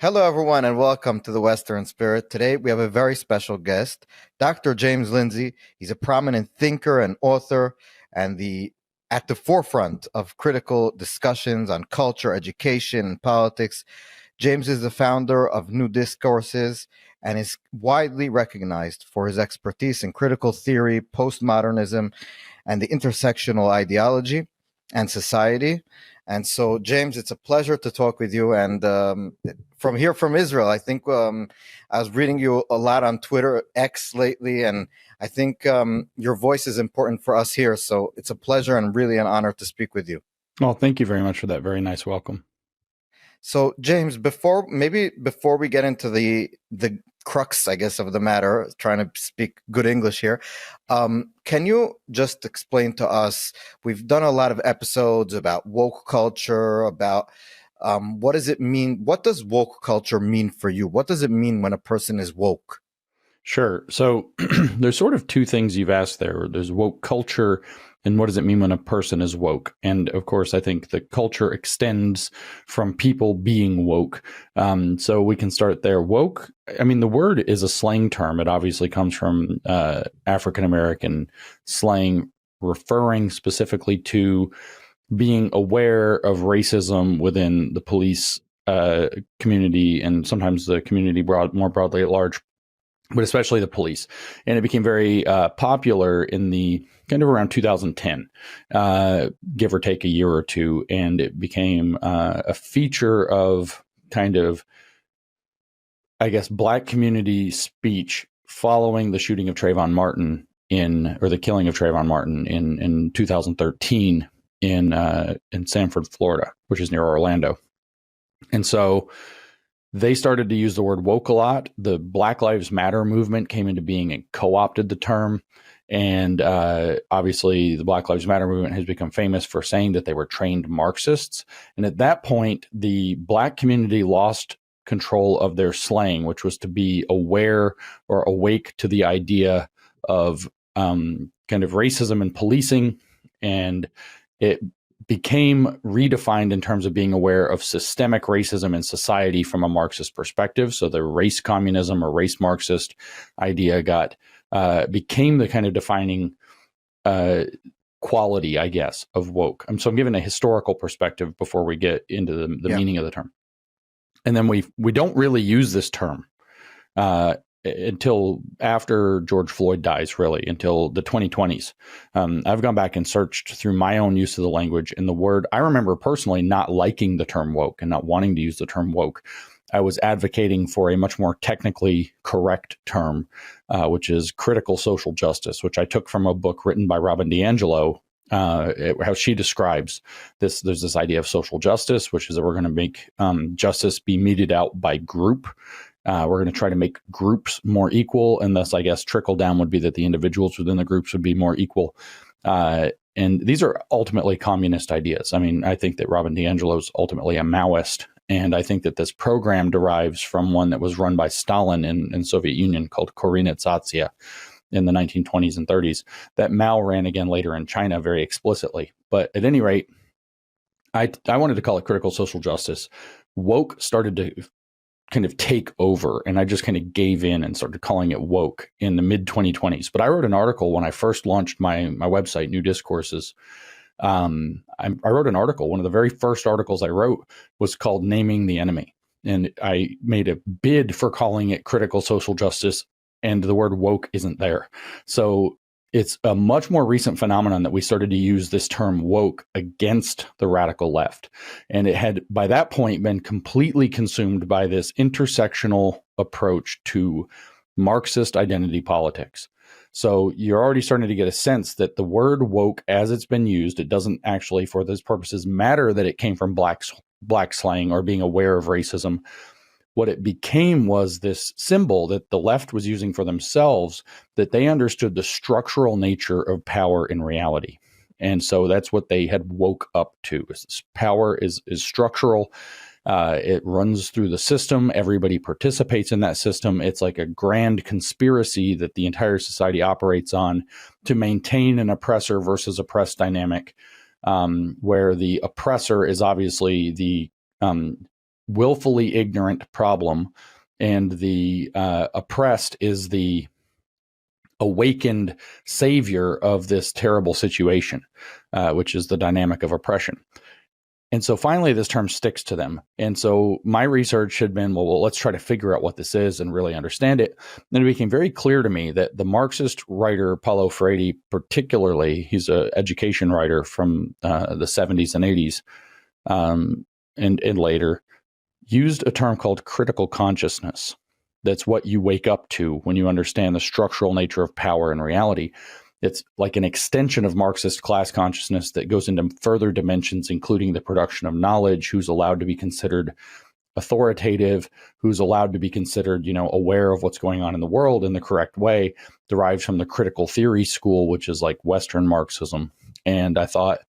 Hello, everyone, and welcome to the Western Spirit. Today, we have a very special guest, Dr. James Lindsay. He's a prominent thinker and author, and at the forefront of critical discussions on culture, education, and politics. James is the founder of New Discourses and is widely recognized for his expertise in critical theory, postmodernism, and the intersectional ideology and society. And so, James, it's a pleasure to talk with you. And from here, from Israel, I think I was reading you a lot on Twitter, X lately, and I think your voice is important for us here. So it's a pleasure and really an honor to speak with you. Well, thank you very much for that very nice welcome. So, James, before we get into the crux, I guess, of the matter, trying to speak good English here, can you just explain to us? We've done a lot of episodes about woke culture, about what does it mean? What does woke culture mean for you? What does it mean when a person is woke? Sure. So there's sort of two things you've asked there. There's woke culture and what does it mean when a person is woke? And of course, I think the culture extends from people being woke. So we can start there. Woke, I mean, the word is a slang term. It obviously comes from African-American slang, referring specifically to being aware of racism within the police community and sometimes the community more broadly at large, but especially the police. And it became very popular in the kind of around 2010, give or take a year or two. And it became a feature of kind of, I guess, Black community speech following the shooting of Trayvon Martin or the killing of Trayvon Martin in 2013 in Sanford, Florida, which is near Orlando. And so they started to use the word woke a lot. The Black Lives Matter movement came into being and co-opted the term. And obviously, the Black Lives Matter movement has become famous for saying that they were trained Marxists. And at that point, the Black community lost control of their slang, which was to be aware or awake to the idea of kind of racism and policing. And it became redefined in terms of being aware of systemic racism in society from a Marxist perspective. So the race communism or race Marxist idea became the kind of defining quality, I guess, of woke. So I'm giving a historical perspective before we get into the meaning of the term. And then we don't really use this term until after George Floyd dies, really, until the 2020s. I've gone back and searched through my own use of the language and the word. I remember personally not liking the term woke and not wanting to use the term woke. I was advocating for a much more technically correct term, which is critical social justice, which I took from a book written by Robin DiAngelo, how she describes this. There's this idea of social justice, which is that we're going to make justice be meted out by group. We're going to try to make groups more equal, and thus, I guess, trickle down would be that the individuals within the groups would be more equal. And these are ultimately communist ideas. I mean, I think that Robin DiAngelo is ultimately a Maoist, and I think that this program derives from one that was run by Stalin in Soviet Union called Korenizatsia in the 1920s and 30s that Mao ran again later in China very explicitly. But at any rate, I wanted to call it critical social justice. Woke started to kind of take over, and I just kind of gave in and started calling it woke in the mid 2020s. But I wrote an article when I first launched my website, New Discourses. I wrote an article. One of the very first articles I wrote was called Naming the Enemy. And I made a bid for calling it critical social justice, and the word woke isn't there. So it's a much more recent phenomenon that we started to use this term woke against the radical left. And it had, by that point, been completely consumed by this intersectional approach to Marxist identity politics. So you're already starting to get a sense that the word woke, as it's been used, it doesn't actually, for those purposes, matter that it came from black slang or being aware of racism. What it became was this symbol that the left was using for themselves, that they understood the structural nature of power in reality. And so that's what they had woke up to. This power is structural. It runs through the system. Everybody participates in that system. It's like a grand conspiracy that the entire society operates on to maintain an oppressor versus oppressed dynamic, where the oppressor is obviously the willfully ignorant problem, and the oppressed is the awakened savior of this terrible situation, which is the dynamic of oppression. And so finally, this term sticks to them. And so my research had been, well, let's try to figure out what this is and really understand it. And it became very clear to me that the Marxist writer Paulo Freire, particularly, he's an education writer from the 70s and 80s and later, used a term called critical consciousness. That's what you wake up to when you understand the structural nature of power and reality. It's like an extension of Marxist class consciousness that goes into further dimensions, including the production of knowledge, who's allowed to be considered authoritative, who's allowed to be considered, aware of what's going on in the world in the correct way, derives from the critical theory school, which is like Western Marxism. And I thought,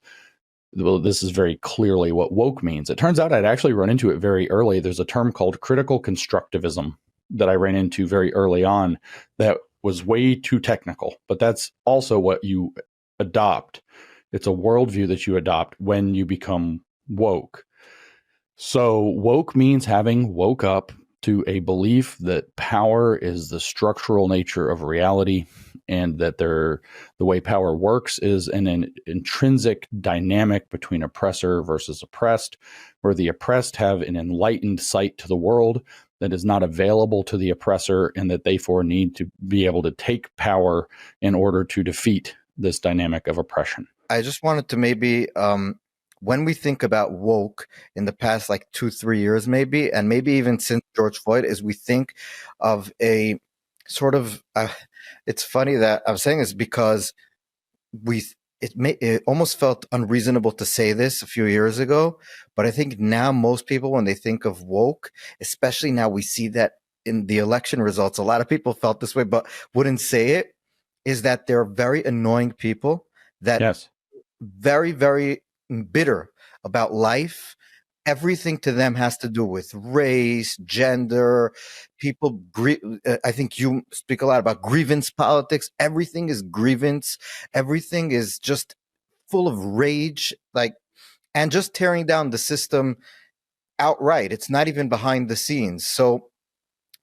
well, this is very clearly what woke means. It turns out I'd actually run into it very early. There's a term called critical constructivism that I ran into very early on that was way too technical, but that's also what you adopt. It's a worldview that you adopt when you become woke. So woke means having woke up to a belief that power is the structural nature of reality, and that the way power works is an intrinsic dynamic between oppressor versus oppressed, where the oppressed have an enlightened sight to the world that is not available to the oppressor, and that therefore need to be able to take power in order to defeat this dynamic of oppression. I just wanted to maybe, when we think about woke in the past like 2-3 years, maybe, and maybe even since George Floyd, is we think of a sort of, it's funny that I'm saying this because it almost felt unreasonable to say this a few years ago, but I think now most people, when they think of woke, especially now we see that in the election results, a lot of people felt this way but wouldn't say it, is that they're very annoying people that very, very bitter about life. Everything to them has to do with race, gender. People, I think you speak a lot about grievance politics. Everything is grievance. Everything is just full of rage, and just tearing down the system outright. It's not even behind the scenes. So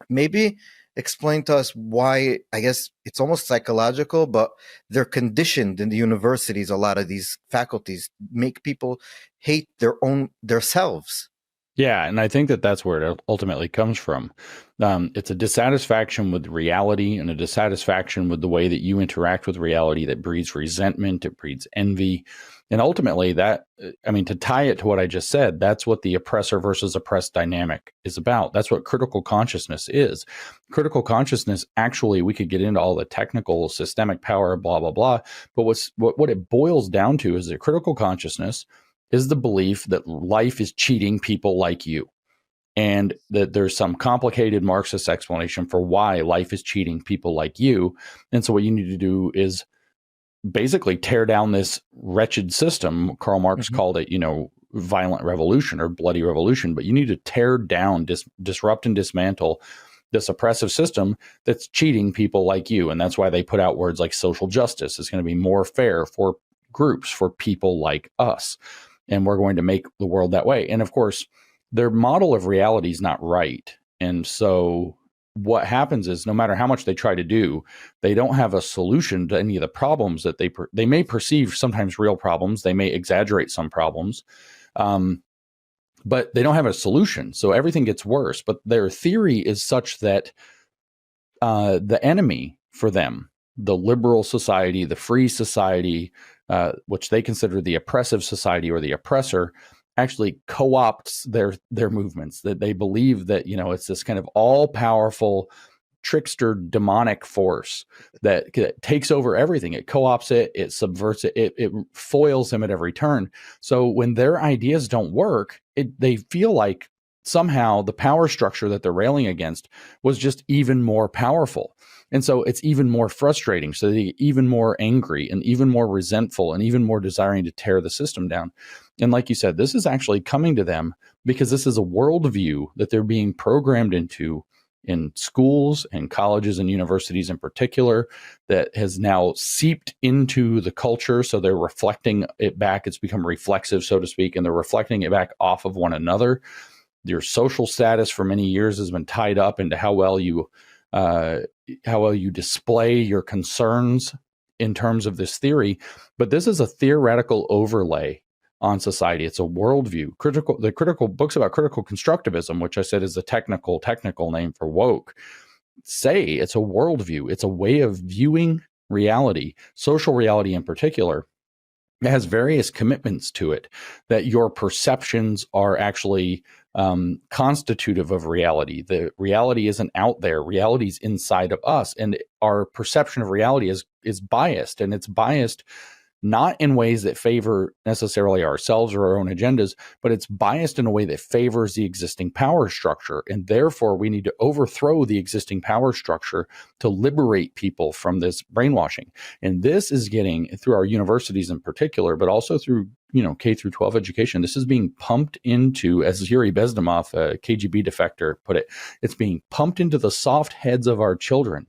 maybe explain to us why, I guess it's almost psychological, but they're conditioned in the universities. A lot of these faculties make people hate their selves. Yeah, and I think that that's where it ultimately comes from. It's a dissatisfaction with reality and a dissatisfaction with the way that you interact with reality that breeds resentment, it breeds envy. And ultimately to tie it to what I just said, that's what the oppressor versus oppressed dynamic is about. That's what critical consciousness is. Critical consciousness, actually, we could get into all the technical systemic power, blah, blah, blah. But what it boils down to is that critical consciousness is the belief that life is cheating people like you, and that there's some complicated Marxist explanation for why life is cheating people like you. And so what you need to do is basically tear down this wretched system. Karl Marx called it, violent revolution or bloody revolution, but you need to tear down, disrupt and dismantle this oppressive system that's cheating people like you. And that's why they put out words like social justice. It's going to be more fair for groups, for people like us. And we're going to make the world that way. And of course, their model of reality is not right. And so what happens is, no matter how much they try to do, they don't have a solution to any of the problems that they may perceive sometimes real problems. They may exaggerate some problems, but they don't have a solution. So everything gets worse. But their theory is such that the enemy for them, the liberal society, the free society, which they consider the oppressive society or the oppressor, actually co-opts their movements. That they believe that it's this kind of all-powerful trickster demonic force that takes over everything. It co-opts it, it subverts it, it foils them at every turn. So when their ideas don't work, they feel like somehow the power structure that they're railing against was just even more powerful. And so it's even more frustrating. So they get even more angry and even more resentful and even more desiring to tear the system down. And like you said, this is actually coming to them because this is a worldview that they're being programmed into in schools and colleges and universities in particular, that has now seeped into the culture. So they're reflecting it back. It's become reflexive, so to speak, and they're reflecting it back off of one another. Your social status for many years has been tied up into how well you display your concerns in terms of this theory. But this is a theoretical overlay on society. It's a worldview. The critical books about critical constructivism, which I said is the technical name for woke, say it's a worldview. It's a way of viewing reality, social reality in particular. It has various commitments to it, that your perceptions are actually constitutive of reality. The reality isn't out there. Reality is inside of us. And our perception of reality is biased. And it's biased not in ways that favor necessarily ourselves or our own agendas, but it's biased in a way that favors the existing power structure. And therefore, we need to overthrow the existing power structure to liberate people from this brainwashing. And this is getting, through our universities in particular, but also through K through 12 education, this is being pumped into, as Yuri Bezdomov, a KGB defector, put it, it's being pumped into the soft heads of our children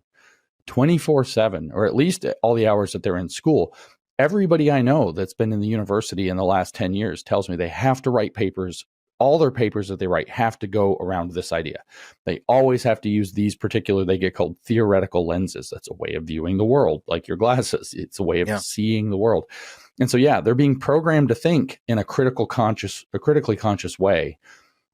24/7, or at least all the hours that they're in school. Everybody I know that's been in the university in the last 10 years tells me they have to write papers. All their papers that they write have to go around this idea. They always have to use these particular, they get called theoretical lenses. That's a way of viewing the world, like your glasses. It's a way of seeing the world. And so, they're being programmed to think in a critically conscious way,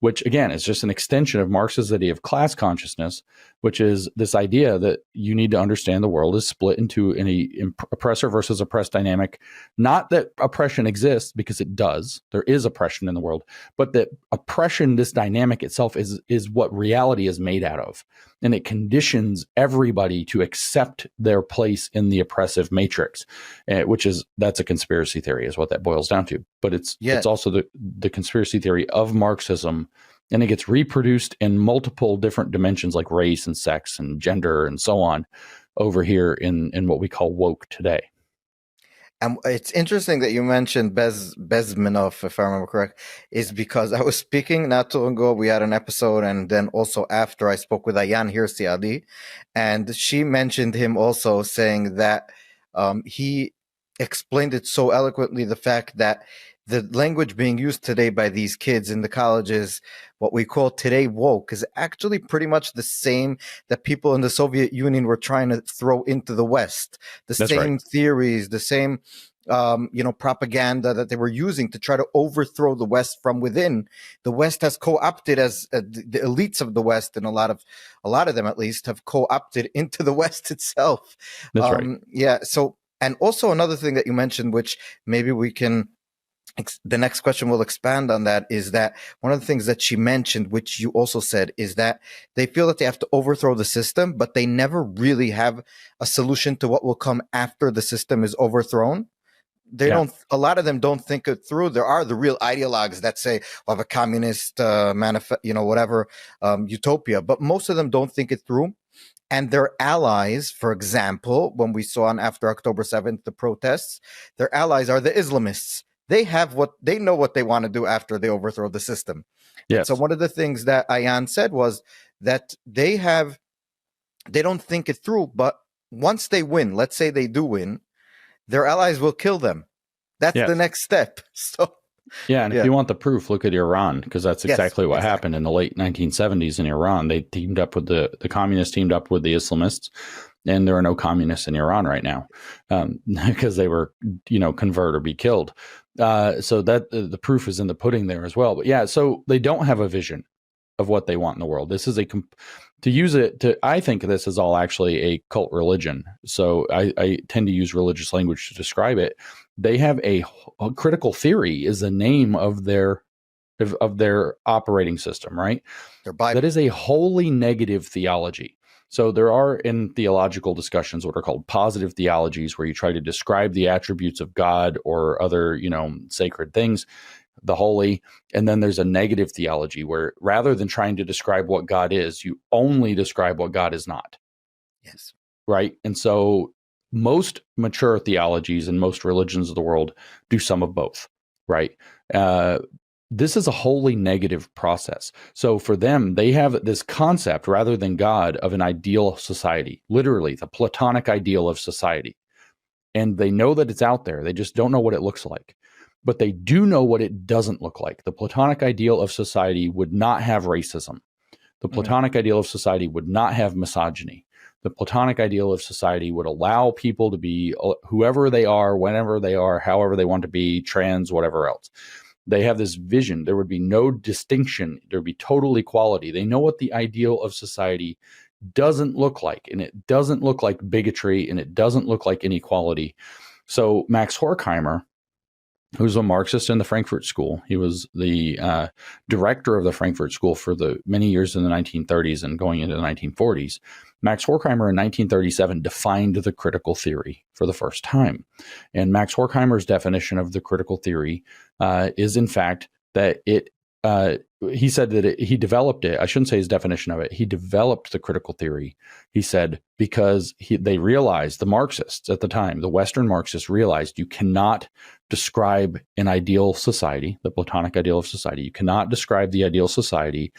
which again is just an extension of Marx's idea of class consciousness, which is this idea that you need to understand the world is split into an oppressor versus oppressed dynamic. Not that oppression exists, because it does. There is oppression in the world, but that oppression, this dynamic itself, is what reality is made out of. And it conditions everybody to accept their place in the oppressive matrix, that's a conspiracy theory is what that boils down to. But it's also the conspiracy theory of Marxism. And it gets reproduced in multiple different dimensions like race and sex and gender and so on over here in what we call woke today. And it's interesting that you mentioned Bezmenov, if I remember correct, is because I was speaking not too long ago. We had an episode, and then also after I spoke with Ayan Hirsi, and she mentioned him also, saying that he explained it so eloquently, the fact that the language being used today by these kids in the colleges, what we call today woke, is actually pretty much the same that people in the Soviet Union were trying to throw into the West. That's same right. Theories, the same propaganda that they were using to try to overthrow the West from within. The West has co-opted as the elites of the West, and a lot of them at least have co-opted into the West itself. That's right. Yeah. So, and also another thing that you mentioned, which maybe we can. The next question will expand on that, is that one of the things that she mentioned, which you also said, is that they feel that they have to overthrow the system, but they never really have a solution to what will come after the system is overthrown. They don't. A lot of them don't think it through. There are the real ideologues that say, "We'll have a communist utopia," but most of them don't think it through. And their allies, for example, when we saw on after October 7th the protests, their allies are the Islamists. They know what they want to do after they overthrow the system. Yes. So one of the things that Ayan said was that they don't think it through, but once they win, let's say they do win, their allies will kill them. That's the next step. So and if you want the proof, look at Iran, because that's exactly what happened in the late 1970s in Iran. They teamed up with the communists, teamed up with the Islamists. And there are no communists in Iran right now because they were, convert or be killed. So that the proof is in the pudding there as well. But so they don't have a vision of what they want in the world. This is I think this is all actually a cult religion. So I tend to use religious language to describe it. They have a critical theory is the name of their operating system, right? Their Bible. That is a wholly negative theology. So there are in theological discussions what are called positive theologies, where you try to describe the attributes of God or other, sacred things, the holy. And then there's a negative theology where rather than trying to describe what God is, you only describe what God is not. Yes. Right. And so most mature theologies and most religions of the world do some of both. Right. This is a wholly negative process. So for them, they have this concept rather than God of an ideal society, literally the Platonic ideal of society. And they know that it's out there. They just don't know what it looks like. but they do know what it doesn't look like. The Platonic ideal of society would not have racism. The Platonic ideal of society would not have misogyny. The Platonic ideal of society would allow people to be whoever they are, whenever they are, however they want to be, trans, whatever else. They have this vision. There would be no distinction. There would be total equality. They know what the ideal of society doesn't look like, and it doesn't look like bigotry, and it doesn't look like inequality. So Max Horkheimer, who's a Marxist in the Frankfurt School, he was the director of the Frankfurt School for the many years in the 1930s and going into the 1940s. Max Horkheimer in 1937 defined the critical theory for the first time. And Max Horkheimer's definition of the critical theory is, in fact, that he said that he developed it. I shouldn't say his definition of it. He developed the critical theory, he said, because they realized, the Marxists at the time, the Western Marxists realized you cannot describe an ideal society, the Platonic ideal of society. You cannot describe the ideal society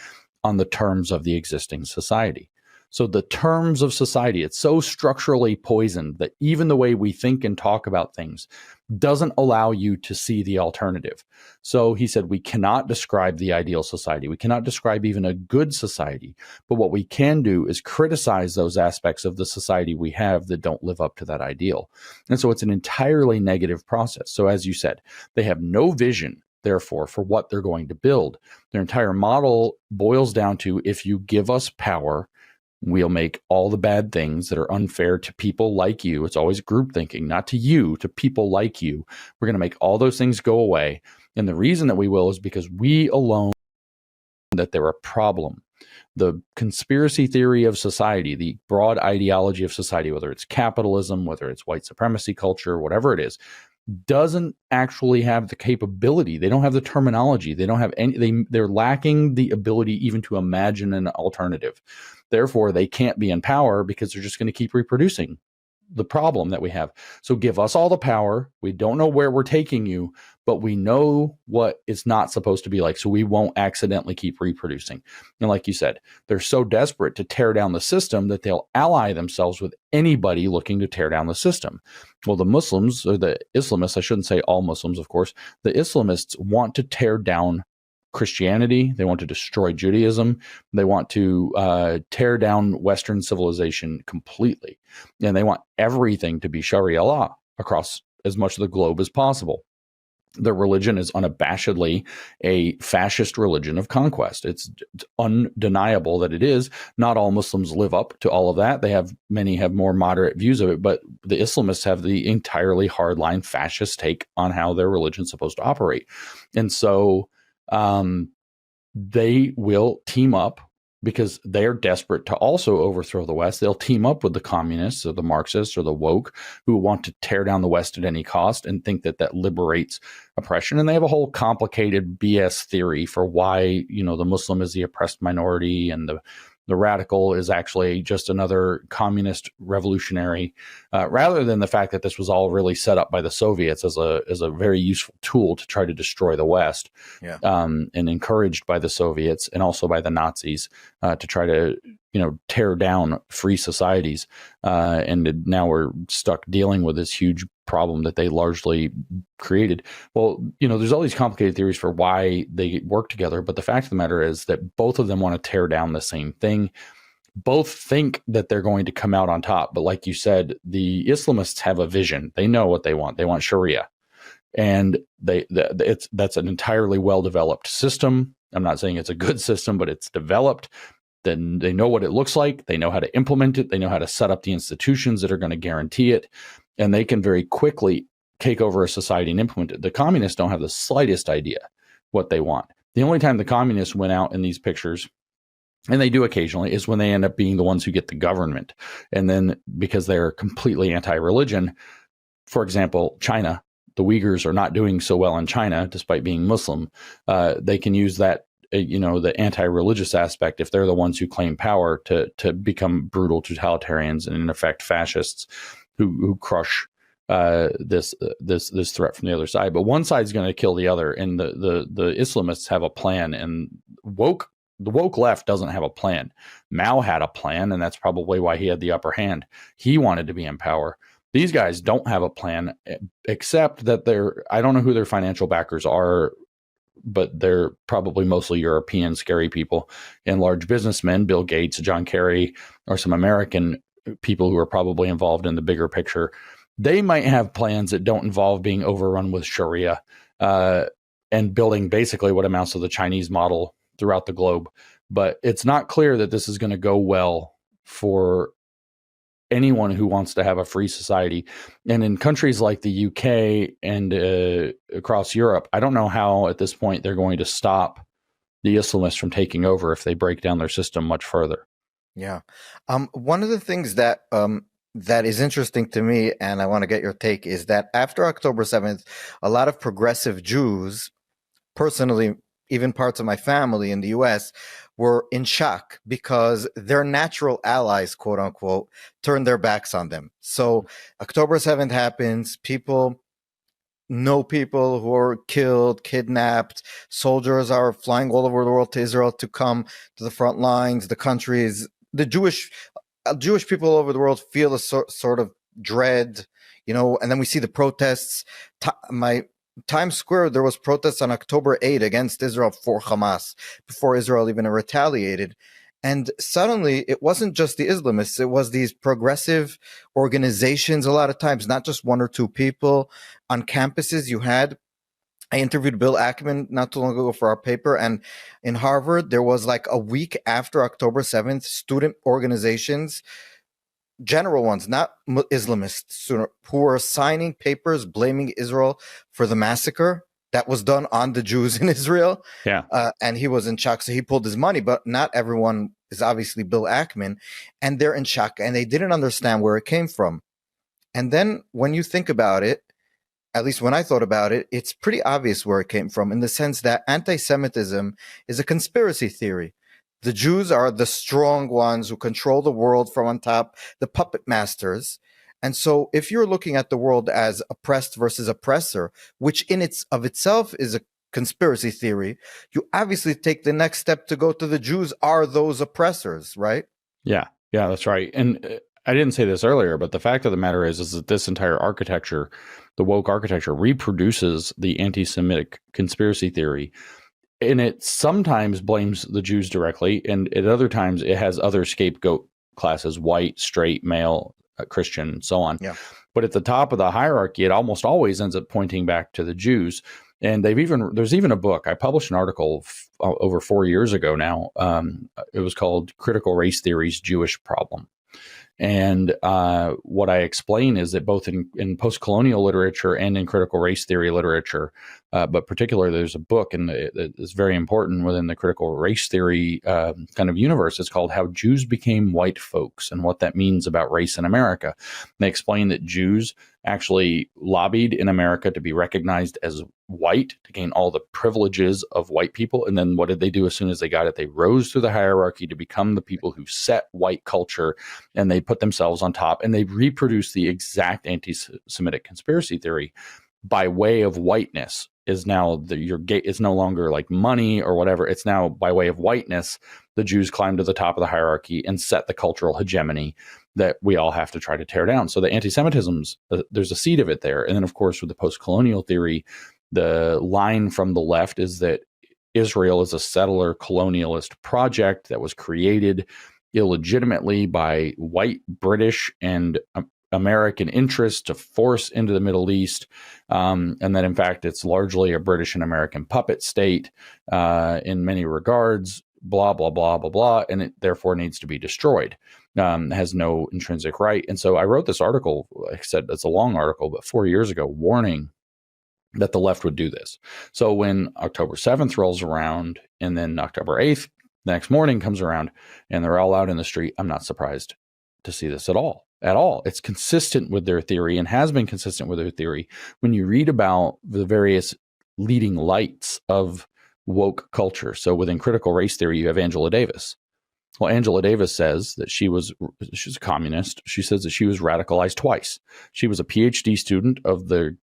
on the terms of the existing society. So the terms of society, it's so structurally poisoned that even the way we think and talk about things doesn't allow you to see the alternative. So he said, we cannot describe the ideal society. We cannot describe even a good society. But what we can do is criticize those aspects of the society we have that don't live up to that ideal. And so it's an entirely negative process. So as you said, they have no vision, therefore, for what they're going to build. Their entire model boils down to, if you give us power, we'll make all the bad things that are unfair to people like you. It's always group thinking, not to you, to people like you. We're going to make all those things go away. And the reason that we will is because we alone, that they're a problem. The conspiracy theory of society, the broad ideology of society, whether it's capitalism, whether it's white supremacy culture, whatever it is, doesn't actually have the capability. They don't have the terminology. They don't have any, they're lacking the ability even to imagine an alternative. Therefore, they can't be in power because they're just going to keep reproducing the problem that we have. So give us all the power. We don't know where we're taking you, but we know what it's not supposed to be like. So we won't accidentally keep reproducing. And like you said, they're so desperate to tear down the system that they'll ally themselves with anybody looking to tear down the system. Well, the Muslims, or the Islamists, I shouldn't say all Muslims, of course, the Islamists want to tear down Christianity. They want to destroy Judaism. They want to tear down Western civilization completely. And they want everything to be Sharia law across as much of the globe as possible. Their religion is unabashedly a fascist religion of conquest. It's undeniable that it is. Not all Muslims live up to all of that. Many have more moderate views of it, but the Islamists have the entirely hardline fascist take on how their religion's supposed to operate. And so they will team up because they are desperate to also overthrow the West. They'll team up with the communists or the Marxists or the woke who want to tear down the West at any cost and think that that liberates oppression. And they have a whole complicated BS theory for why, the Muslim is the oppressed minority and the radical is actually just another communist revolutionary, rather than the fact that this was all really set up by the Soviets as a very useful tool to try to destroy the West, and encouraged by the Soviets and also by the Nazis to try to tear down free societies. And now we're stuck dealing with this huge problem that they largely created. Well, there's all these complicated theories for why they work together, but the fact of the matter is that both of them want to tear down the same thing. Both think that they're going to come out on top, but like you said, the Islamists have a vision. They know what they want. They want Sharia, and that's an entirely well-developed system. I'm not saying it's a good system, but it's developed. Then they know what it looks like. They know how to implement it. They know how to set up the institutions that are going to guarantee it. And they can very quickly take over a society and implement it. The communists don't have the slightest idea what they want. The only time the communists went out in these pictures, and they do occasionally, is when they end up being the ones who get the government. And then because they're completely anti-religion, for example, China, the Uyghurs are not doing so well in China, despite being Muslim. They can use that, the anti-religious aspect, if they're the ones who claim power, to become brutal totalitarians and in effect fascists who crush this threat from the other side. But one side's going to kill the other, and the Islamists have a plan, and the woke left doesn't have a plan. Mao had a plan, and that's probably why he had the upper hand. He wanted to be in power. These guys don't have a plan, except that I don't know who their financial backers are, but they're probably mostly European scary people and large businessmen, Bill Gates, John Kerry, or some American people who are probably involved in the bigger picture. They might have plans that don't involve being overrun with Sharia and building basically what amounts to the Chinese model throughout the globe. But it's not clear that this is going to go well for anyone who wants to have a free society. And in countries like the UK and across Europe, I don't know how at this point they're going to stop the Islamists from taking over if they break down their system much further. Yeah. One of the things that that is interesting to me, and I want to get your take, is that after October 7th, a lot of progressive Jews, personally, even parts of my family in the US, were in shock because their natural allies, quote unquote, turned their backs on them. So October 7th happens, people who are killed, kidnapped, soldiers are flying all over the world to Israel to come to the front lines, the countries, the Jewish people all over the world feel a sort of dread, and then we see the protests. Times Square, there was protests on October 8 against Israel for Hamas, before Israel even retaliated. And suddenly, it wasn't just the Islamists, it was these progressive organizations, a lot of times, not just one or two people. On campuses, I interviewed Bill Ackman not too long ago for our paper, and in Harvard, there was like a week after October 7th, student organizations, general ones, not Islamists, who were signing papers blaming Israel for the massacre that was done on the Jews in Israel. Yeah. And he was in shock, so he pulled his money, but not everyone is obviously Bill Ackman, and they're in shock, and they didn't understand where it came from. And then when you think about it, at least when I thought about it, it's pretty obvious where it came from, in the sense that anti-Semitism is a conspiracy theory. The Jews are the strong ones who control the world from on top, the puppet masters. And so if you're looking at the world as oppressed versus oppressor, which in itself is a conspiracy theory, you obviously take the next step to go to the Jews are those oppressors, right? Yeah, that's right. And I didn't say this earlier, but the fact of the matter is that this entire architecture, the woke architecture, reproduces the anti-Semitic conspiracy theory. And it sometimes blames the Jews directly, and at other times it has other scapegoat classes: white, straight, male, Christian, and so on. Yeah. But at the top of the hierarchy, it almost always ends up pointing back to the Jews. And there's even a book. I published an article over 4 years ago now. It was called "Critical Race Theory's Jewish Problem." And what I explain is that both in post-colonial literature and in critical race theory literature, but particularly there's a book, and it's very important within the critical race theory kind of universe. It's called "How Jews Became White Folks and What That Means About Race in America." They explain that Jews actually lobbied in America to be recognized as white, to gain all the privileges of white people. And then what did they do as soon as they got it? They rose through the hierarchy to become the people who set white culture, and they put themselves on top, and they reproduced the exact anti-Semitic conspiracy theory by way of whiteness. Is now your gate is no longer like money or whatever. It's now by way of whiteness. The Jews climbed to the top of the hierarchy and set the cultural hegemony that we all have to try to tear down. So the anti-Semitism's, there's a seed of it there. And then, of course, with the post-colonial theory, the line from the left is that Israel is a settler colonialist project that was created illegitimately by white British and American interests to force into the Middle East, and that in fact it's largely a British and American puppet state in many regards, blah, blah, blah, blah, blah, and it therefore needs to be destroyed, has no intrinsic right. And so I wrote this article, like I said, it's a long article, but 4 years ago, warning that the left would do this. So when October 7th rolls around, and then October 8th, the next morning comes around, and they're all out in the street, I'm not surprised to see this at all. It's consistent with their theory, and has been consistent with their theory. When you read about the various leading lights of woke culture, so within critical race theory, you have Angela Davis. Well, Angela Davis says that she's a communist. She says that she was radicalized twice. She was a PhD student of the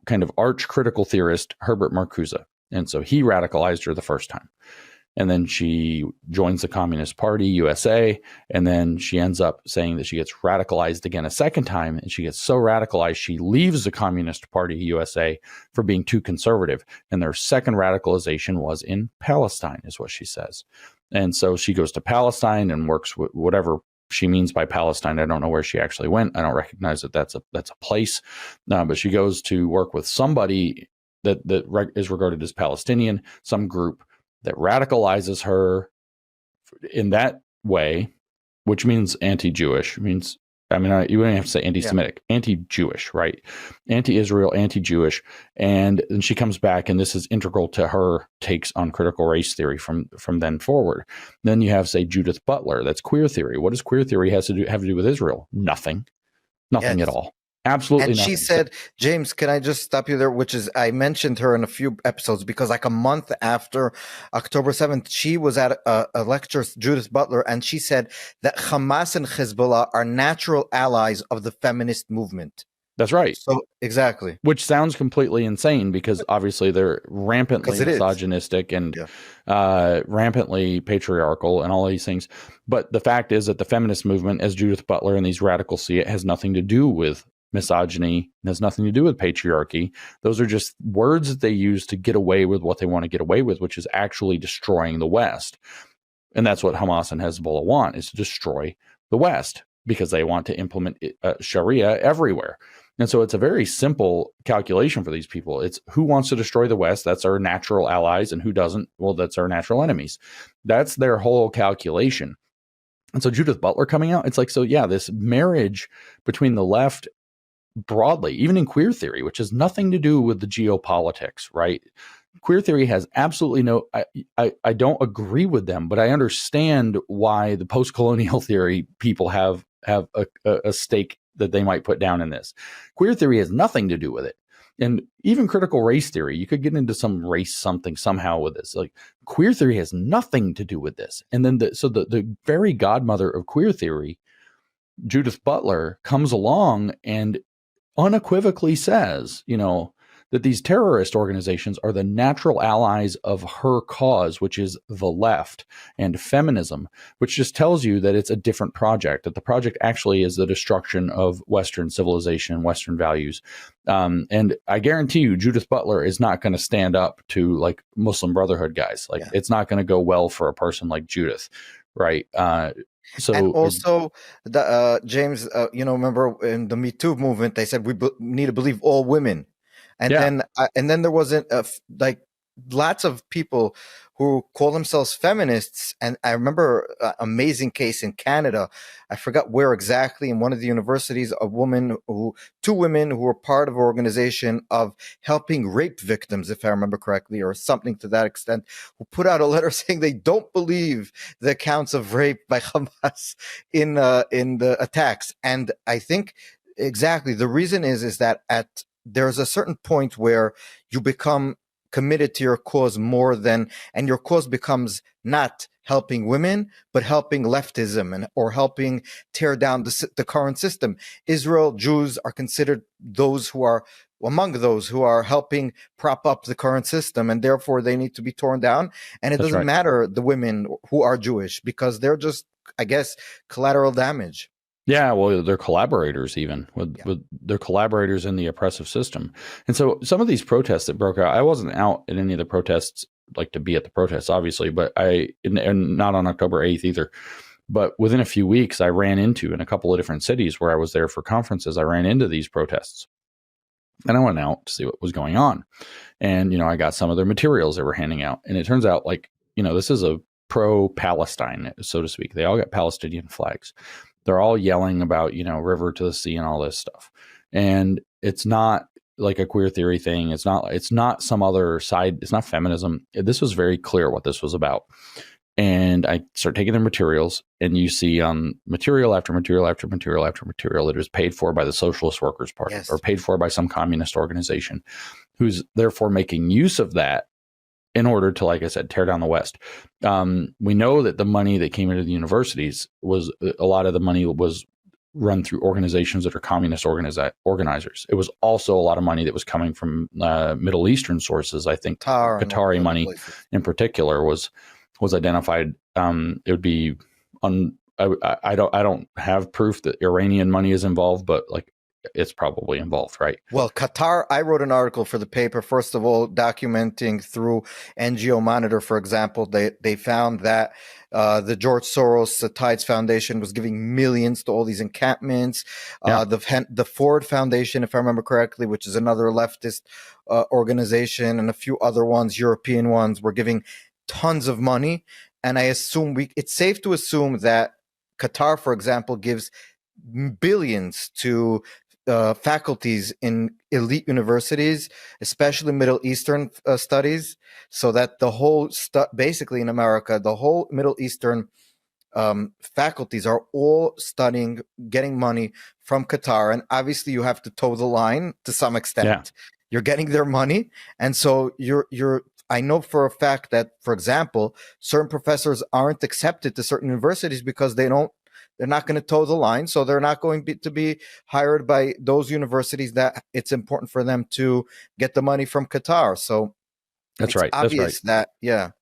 kind of arch critical theorist Herbert Marcuse. And so he radicalized her the first time. And then she joins the Communist Party, USA. And then she ends up saying that she gets radicalized again a second time. And she gets so radicalized, she leaves the Communist Party, USA, for being too conservative. And their second radicalization was in Palestine, is what she says. And so she goes to Palestine and works with whatever she means by Palestine. I don't know where she actually went. I don't recognize that that's a place. But she goes to work with somebody that is regarded as Palestinian, some group that radicalizes her in that way, which means anti-Jewish. Means, I mean, you wouldn't have to say anti-Semitic, anti-Jewish, right? Anti-Israel, anti-Jewish. And then she comes back, and this is integral to her takes on critical race theory from then forward. Then you have, say, Judith Butler. That's queer theory. What does queer theory have to do with Israel? Nothing at all. Absolutely and nothing. She said, James, can I just stop you there? Which is, I mentioned her in a few episodes because like a month after October 7th, she was at a lecture, Judith Butler, and she said that Hamas and Hezbollah are natural allies of the feminist movement. That's right. So exactly. Which sounds completely insane because obviously they're rampantly misogynistic and rampantly patriarchal and all these things. But the fact is that the feminist movement, as Judith Butler and these radicals see it, has nothing to do with misogyny, has nothing to do with patriarchy. Those are just words that they use to get away with what they want to get away with, which is actually destroying the West. And that's what Hamas and Hezbollah want, is to destroy the West because they want to implement Sharia everywhere. And so it's a very simple calculation for these people. It's who wants to destroy the West, that's our natural allies, and who doesn't, well, that's our natural enemies. That's their whole calculation. And so Judith Butler coming out, it's like, so yeah, this marriage between the left broadly, even in queer theory, which has nothing to do with the geopolitics, right? Queer theory has absolutely no, I don't agree with them, but I understand why the post-colonial theory people have a stake that they might put down in this. Queer theory has nothing to do with it. And even critical race theory, you could get into some race something somehow with this. Like queer theory has nothing to do with this. And then the very godmother of queer theory, Judith Butler, comes along and unequivocally says, that these terrorist organizations are the natural allies of her cause, which is the left and feminism, which just tells you that it's a different project, that the project actually is the destruction of Western civilization, Western values. And I guarantee you, Judith Butler is not going to stand up to like Muslim Brotherhood guys. Like it's not going to go well for a person like Judith, right? So, and also, James, remember in the Me Too movement, they said we need to believe all women. And then there wasn't like lots of people who call themselves feminists. And I remember an amazing case in Canada. I forgot where exactly, in one of the universities, two women who were part of an organization of helping rape victims, if I remember correctly, or something to that extent, who put out a letter saying they don't believe the accounts of rape by Hamas in the attacks. And I think exactly the reason is that there's a certain point where you become committed to your cause more than, and your cause becomes not helping women, but helping leftism or helping tear down the current system. Israel, Jews are considered among those who are helping prop up the current system, and therefore they need to be torn down. And it doesn't matter the women who are Jewish, because they're just, I guess, collateral damage. Yeah, well, they're collaborators even with they're collaborators in the oppressive system. And so some of these protests that broke out, I wasn't out at any of the protests, like to be at the protests, obviously, but and not on October 8th either. But within a few weeks, I ran into, in a couple of different cities where I was there for conferences, I ran into these protests. And I went out to see what was going on. And, I got some of their materials they were handing out. And it turns out, this is a pro-Palestine, so to speak. They all got Palestinian flags. They're all yelling about, river to the sea and all this stuff. And it's not like a queer theory thing. It's not some other side. It's not feminism. This was very clear what this was about. And I start taking their materials, and you see material after material after material after material that is paid for by the Socialist Workers' Party or paid for by some communist organization, who's therefore making use of that in order to, like I said, tear down the West. We know that the money that came into the universities a lot of the money was run through organizations that are communist organizers. It was also a lot of money that was coming from Middle Eastern sources. I think Qatari money in particular was was identified, it would be I don't have proof that Iranian money is involved, but like it's probably involved, right? Well, Qatar, I wrote an article for the paper, first of all, documenting through NGO Monitor, for example, they found that the George Soros Tides Foundation was giving millions to all these encampments. Yeah. The Ford Foundation, if I remember correctly, which is another leftist organization, and a few other ones, European ones, were giving tons of money. And I assume it's safe to assume that Qatar, for example, gives billions to faculties in elite universities, especially Middle Eastern studies, so that the whole basically in America, the whole Middle Eastern faculties are all studying, getting money from Qatar. And obviously you have to toe the line to some extent. Yeah. You're getting their money. And so I know for a fact that, for example, certain professors aren't accepted to certain universities because they're not going to toe the line. So they're not going to be hired by those universities that it's important for them to get the money from Qatar. So That's it's right. obvious that, yeah.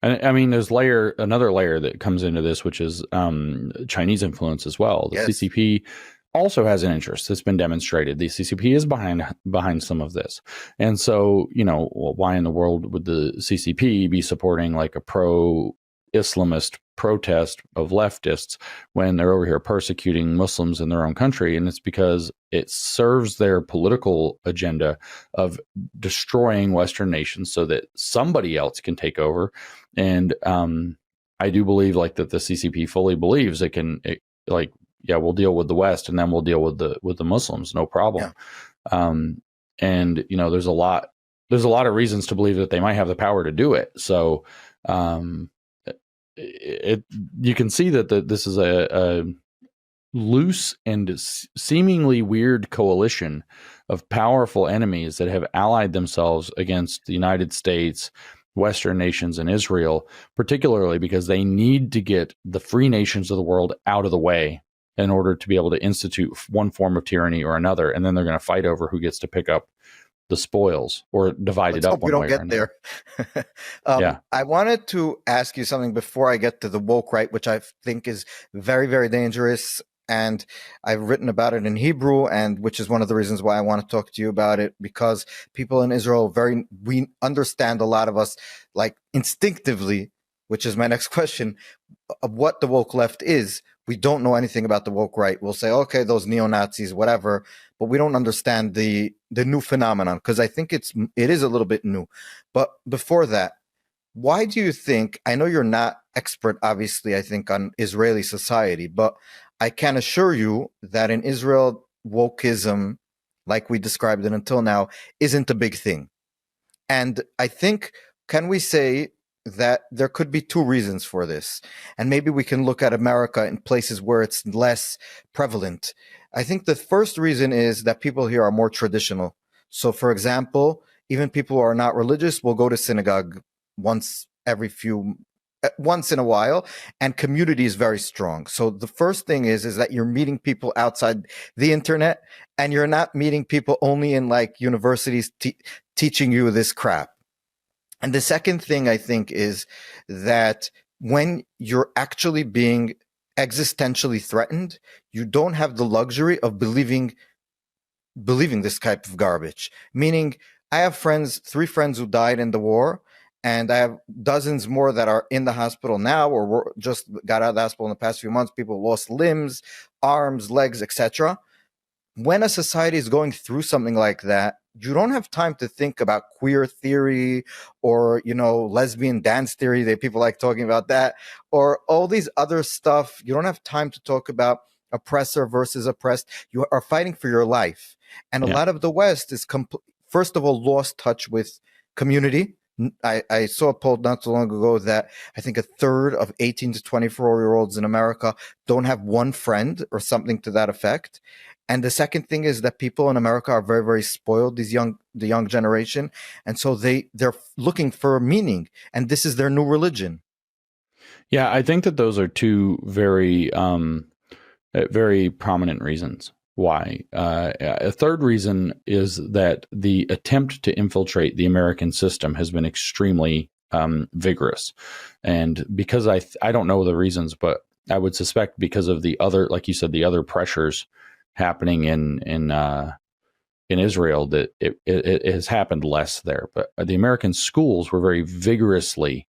And I mean, there's another layer that comes into this, which is Chinese influence as well. The Yes. CCP also has an interest. It's been demonstrated. The CCP is behind some of this. And so, why in the world would the CCP be supporting like a pro-Islamist protest of leftists when they're over here persecuting Muslims in their own country? And it's because it serves their political agenda of destroying Western nations so that somebody else can take over. And I do believe like that the CCP fully believes we'll deal with the West and then we'll deal with the Muslims, no problem. Yeah. And there's a lot of reasons to believe that they might have the power to do it. So you can see that this is a loose and seemingly weird coalition of powerful enemies that have allied themselves against the United States, Western nations, and Israel, particularly because they need to get the free nations of the world out of the way in order to be able to institute one form of tyranny or another. And then they're going to fight over who gets to pick up the spoils or divide it up. We don't get there. Yeah. I wanted to ask you something before I get to the woke right, which I think is very, very dangerous. And I've written about it in Hebrew, and which is one of the reasons why I want to talk to you about it, because people in Israel we understand, a lot of us, like instinctively, which is my next question, of what the woke left is. We don't know anything about the woke right. We'll say, okay, those neo-Nazis, whatever, but we don't understand the new phenomenon, because I think it is a little bit new. But before that, why do you think, I know you're not expert, obviously, I think, on Israeli society, but I can assure you that in Israel, wokeism, like we described it until now, isn't a big thing. And I think, can we say that there could be two reasons for this? And maybe we can look at America in places where it's less prevalent. I think the first reason is that people here are more traditional. So, for example, even people who are not religious will go to synagogue once in a while, and community is very strong. So the first thing is that you're meeting people outside the internet, and you're not meeting people only in like universities teaching you this crap. And the second thing I think is that when you're actually being existentially threatened, you don't have the luxury of believing this type of garbage. Meaning, I have 3 friends who died in the war, and I have dozens more that are in the hospital now, or just got out of the hospital in the past few months. People lost limbs, arms, legs, etc. When a society is going through something like that, you don't have time to think about queer theory or, lesbian dance theory. People like talking about that, or all these other stuff. You don't have time to talk about oppressor versus oppressed. You are fighting for your life. And a lot of the West is, first of all, lost touch with community. I saw a poll not so long ago that I think a third of 18 to 24-year-olds in America don't have one friend or something to that effect. And the second thing is that people in America are very, very spoiled, the young generation. And so they're looking for meaning, and this is their new religion. Yeah, I think that those are two very, very prominent reasons why. A third reason is that the attempt to infiltrate the American system has been extremely vigorous. And because I don't know the reasons, but I would suspect because of the other, like you said, the other pressures happening in Israel, that it has happened less there. But the American schools were very vigorously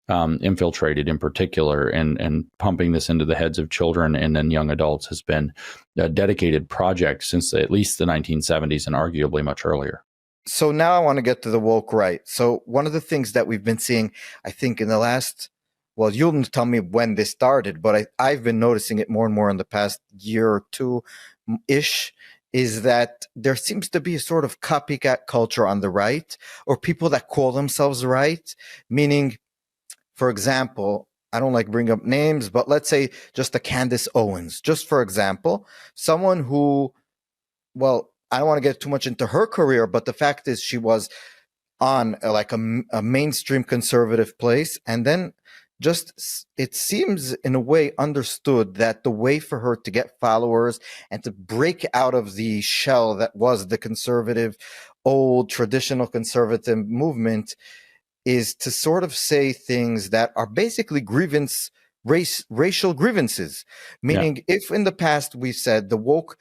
infiltrated, in particular, and pumping this into the heads of children and then young adults has been a dedicated project since at least the 1970s and arguably much earlier. So now I want to get to the woke right. So one of the things that we've been seeing, I think in the last, well, you'll tell me when this started, but I've been noticing it more and more in the past year or two-ish, is that there seems to be a sort of copycat culture on the right, or people that call themselves right, meaning, for example, I don't like bring up names, but let's say just a Candace Owens, just for example, someone who, well, I don't want to get too much into her career, but the fact is she was on a mainstream conservative place, and then just it seems in a way understood that the way for her to get followers and to break out of the shell that was the conservative, old traditional conservative movement is to sort of say things that are basically racial grievances. Meaning, if in the past we've said the woke,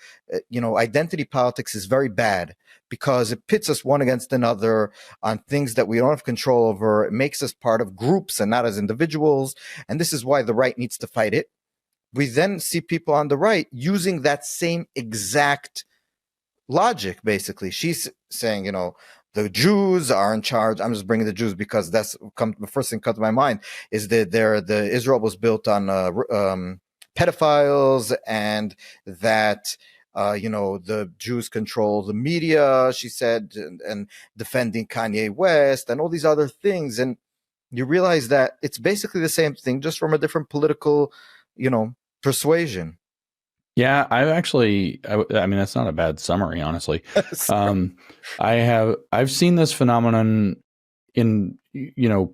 identity politics is very bad because it pits us one against another on things that we don't have control over. It makes us part of groups and not as individuals. And this is why the right needs to fight it. We then see people on the right using that same exact logic, basically. She's saying, the Jews are in charge. I'm just bringing the Jews because that's the first thing comes to my mind is that the Israel was built on pedophiles, and that the Jews control the media, she said, and defending Kanye West and all these other things. And you realize that it's basically the same thing, just from a different political, persuasion. Yeah, I mean, that's not a bad summary, honestly. I've seen this phenomenon in,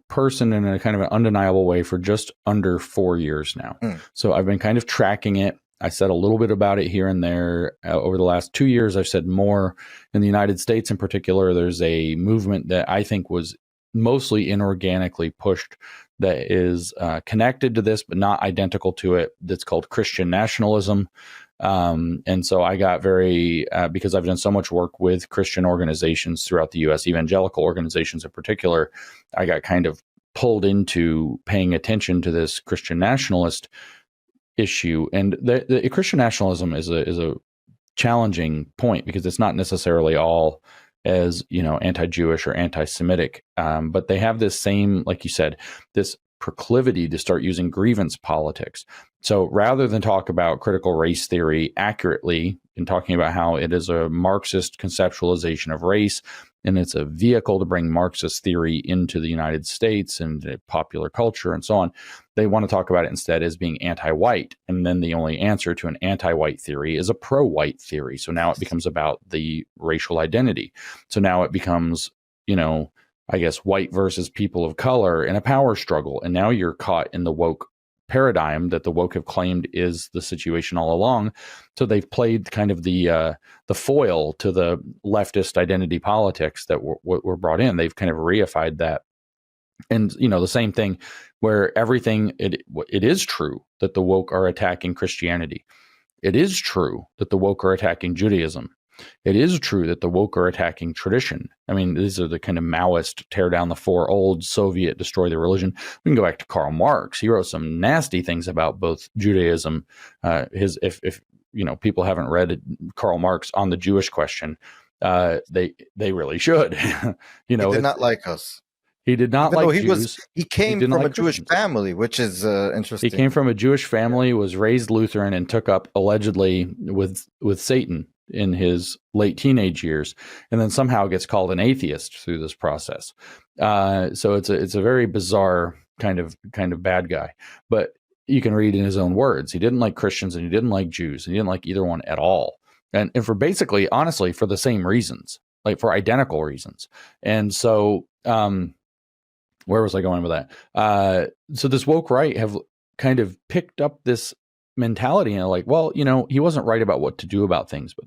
person in a kind of an undeniable way for just under 4 years now. So I've been kind of tracking it. I said a little bit about it here and there. Over the last 2 years, I've said more. In the United States in particular, there's a movement that I think was mostly inorganically pushed that is connected to this, but not identical to it. That's called Christian nationalism. And so I got because I've done so much work with Christian organizations throughout the U.S., evangelical organizations in particular, I got kind of pulled into paying attention to this Christian nationalist issue. And the Christian nationalism is a challenging point because it's not necessarily all as anti-Jewish or anti-Semitic, but they have this same, like you said, this proclivity to start using grievance politics. So rather than talk about critical race theory accurately in talking about how it is a Marxist conceptualization of race and it's a vehicle to bring Marxist theory into the United States and popular culture and so on, they want to talk about it instead as being anti-white. And then the only answer to an anti-white theory is a pro-white theory. So now it becomes about the racial identity. So now it becomes, I guess, white versus people of color in a power struggle. And now you're caught in the woke paradigm that the woke have claimed is the situation all along. So they've played kind of the foil to the leftist identity politics that were brought in. They've kind of reified that. And, the same thing where everything, it is true that the woke are attacking Christianity. It is true that the woke are attacking Judaism. It is true that the woke are attacking tradition. I mean, these are the kind of Maoist tear down the four old, Soviet destroy the religion. We can go back to Karl Marx. He wrote some nasty things about both Judaism. If people haven't read Karl Marx on the Jewish question, they really should. He did not like us. He did not Even like though Jews. He came from a Jewish family, which is interesting. He came from a Jewish family, was raised Lutheran, and took up allegedly with Satan in his late teenage years, and then somehow gets called an atheist through this process. So it's a very bizarre kind of bad guy. But you can read in his own words, he didn't like Christians and he didn't like Jews and he didn't like either one at all. And for basically, honestly, for the same reasons, like for identical reasons. And so where was I going with that? So this woke right have kind of picked up this mentality and like, well, he wasn't right about what to do about things, but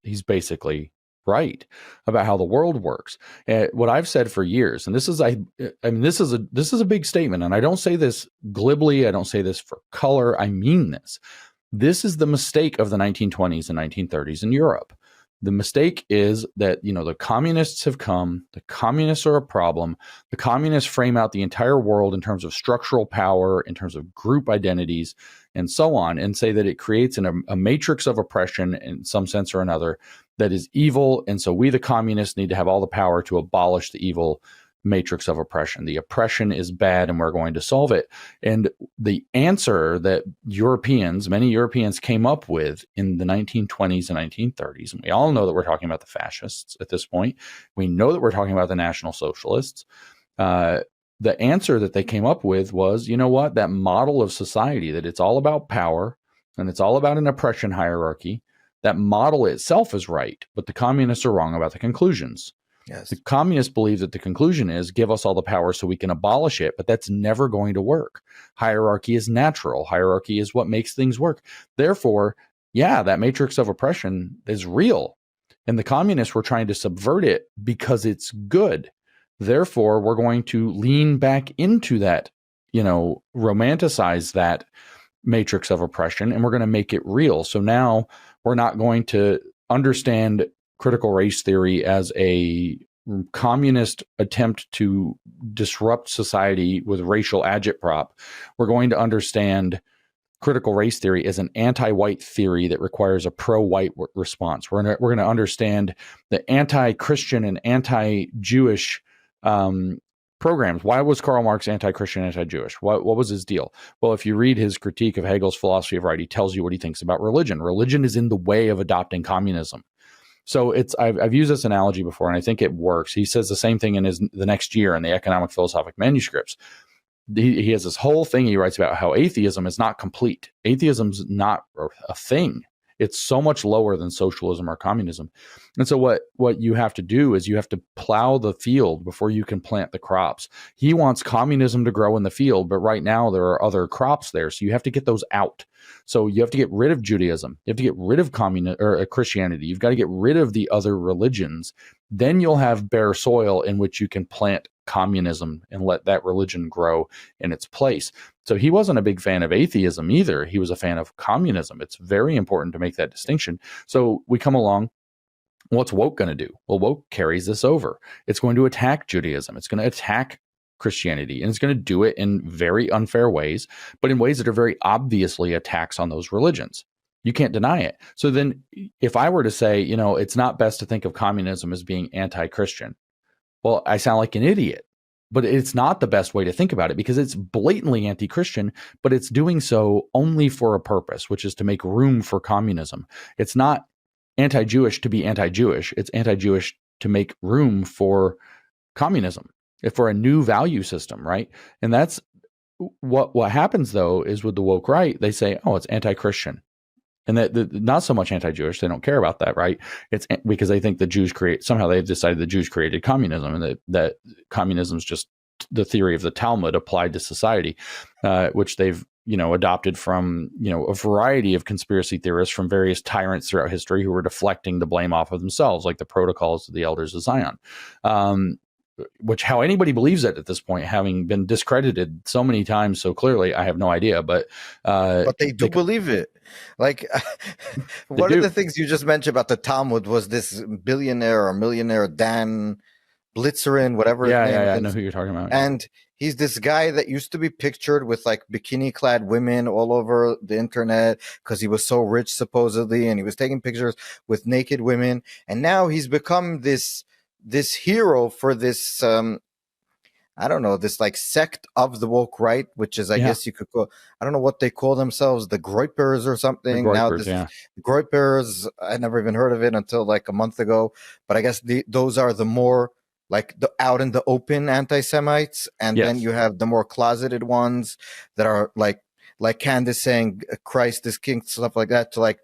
he's basically right about how the world works. What I've said for years, and this is this is a big statement, and I don't say this glibly, I don't say this for color, I mean this. This is the mistake of the 1920s and 1930s in Europe. The mistake is that, the communists have come, the communists are a problem, the communists frame out the entire world in terms of structural power, in terms of group identities, and so on, and say that it creates a matrix of oppression in some sense or another that is evil. And so we, the communists, need to have all the power to abolish the evil matrix of oppression. The oppression is bad and we're going to solve it. And the answer that many Europeans came up with in the 1920s and 1930s, and we all know that we're talking about the fascists at this point. We know that we're talking about the National Socialists. The answer that they came up with was, that model of society, that it's all about power and it's all about an oppression hierarchy, that model itself is right, but the communists are wrong about the conclusions. Yes. The communists believe that the conclusion is give us all the power so we can abolish it, but that's never going to work. Hierarchy is natural. Hierarchy is what makes things work. Therefore, that matrix of oppression is real. And the communists were trying to subvert it because it's good. Therefore, we're going to lean back into that, romanticize that matrix of oppression, and we're going to make it real. So now we're not going to understand critical race theory as a communist attempt to disrupt society with racial agitprop. We're going to understand critical race theory as an anti-white theory that requires a pro-white response. We're going to understand the anti-Christian and anti-Jewish programs. Why was Karl Marx anti-Christian, anti-Jewish? What was his deal? Well, if you read his critique of Hegel's philosophy of right, he tells you what he thinks about religion. Religion is in the way of adopting communism. So I've used this analogy before, and I think it works. He says the same thing in the next year in the economic philosophic manuscripts. He has this whole thing he writes about how atheism is not complete. Atheism's not a thing. It's so much lower than socialism or communism. And so what you have to do is you have to plow the field before you can plant the crops. He wants communism to grow in the field, but right now there are other crops there. So you have to get those out. So you have to get rid of Judaism. You have to get rid of Christianity. You've got to get rid of the other religions. Then you'll have bare soil in which you can plant communism and let that religion grow in its place. So he wasn't a big fan of atheism either. He was a fan of communism. It's very important to make that distinction. So we come along. What's woke going to do? Well, woke carries this over. It's going to attack Judaism. It's going to attack Christianity, and it's going to do it in very unfair ways, but in ways that are very obviously attacks on those religions. You can't deny it. So then if I were to say, it's not best to think of communism as being anti-Christian, well, I sound like an idiot, but it's not the best way to think about it because it's blatantly anti-Christian, but it's doing so only for a purpose, which is to make room for communism. It's not anti-Jewish to be anti-Jewish. It's anti-Jewish to make room for communism, for a new value system, right? And that's what happens, though, is with the woke right, they say, oh, it's anti-Christian. And that not so much anti-Jewish. They don't care about that, right? It's because they think the Jews somehow they've decided the Jews created communism, and that communism is just the theory of the Talmud applied to society, which they've adopted from a variety of conspiracy theorists from various tyrants throughout history who were deflecting the blame off of themselves, like the Protocols of the Elders of Zion. Which how anybody believes it at this point, having been discredited so many times so clearly, I have no idea. But they do believe it. Like one of the things you just mentioned about the Talmud was this billionaire or millionaire Dan Blitzerin, whatever his name is. I know who you're talking about. And he's this guy that used to be pictured with like bikini-clad women all over the internet because he was so rich supposedly, and he was taking pictures with naked women. And now he's become this hero for this I don't know, this like sect of the woke right, which is I guess you could call, I don't know what they call themselves, the Groypers or something. Groypers, I never even heard of it until like a month ago, but I guess those are the more like the out in the open anti-Semites, and then you have the more closeted ones that are like Candace saying Christ is king, stuff like that, to like,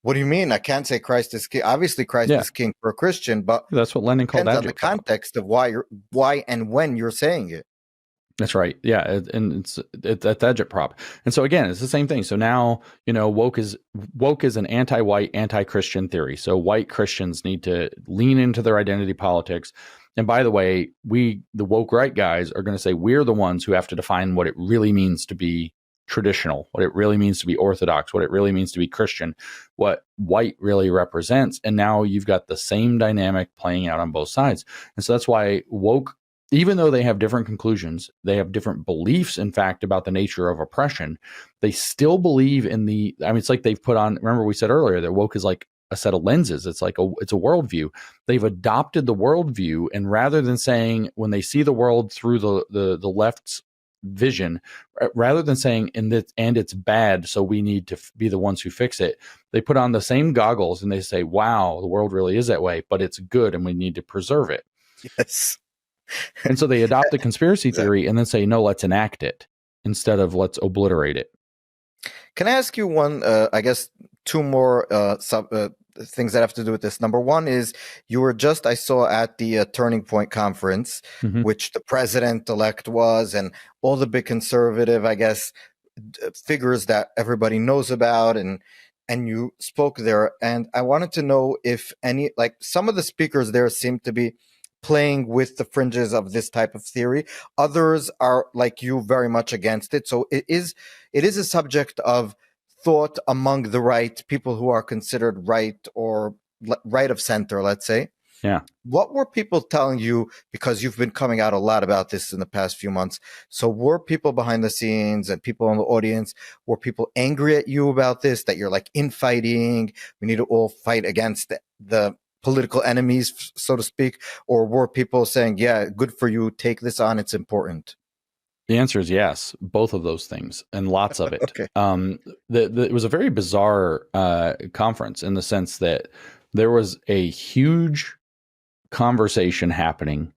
what do you mean? I can't say Christ is king. Obviously, Christ is king for a Christian, but that's what Lenin called depends on the context of why and when you're saying it. That's right. Yeah, and it's that agitprop. And so again, it's the same thing. So now, woke is an anti-white, anti-Christian theory. So white Christians need to lean into their identity politics. And by the way, the woke right guys, are going to say we're the ones who have to define what it really means to be traditional, what it really means to be orthodox, what it really means to be Christian, what white really represents. And now you've got the same dynamic playing out on both sides. And so that's why woke, even though they have different conclusions, they have different beliefs, in fact, about the nature of oppression, they still believe in it's like they've put on, remember we said earlier that woke is like a set of lenses. It's like it's a worldview. They've adopted the worldview, and rather than saying, when they see the world through the left's vision, rather than saying, and it's bad, so we need to be the ones who fix it, they put on the same goggles and they say, wow, the world really is that way, but it's good and we need to preserve it. Yes. And so they adopt the conspiracy theory and then say, no, let's enact it instead of let's obliterate it. Can I ask you one, I guess, two more things that have to do with this? Number one is, you were just, I saw at the Turning Point conference, which the president-elect was, and all the big conservative, I guess, figures that everybody knows about, and you spoke there. And I wanted to know if some of the speakers there seem to be playing with the fringes of this type of theory. Others are, like you, very much against it. So it is a subject of thought among the right, people who are considered right or right of center, let's say. Yeah. What were people telling you? Because you've been coming out a lot about this in the past few months. So were people behind the scenes and people in the audience, were people angry at you about this, that you're like infighting, we need to all fight against the political enemies, so to speak? Or were people saying, yeah, good for you, take this on, it's important? The answer is yes, both of those things, and lots of it. Okay. It was a very bizarre conference, in the sense that there was a huge conversation happening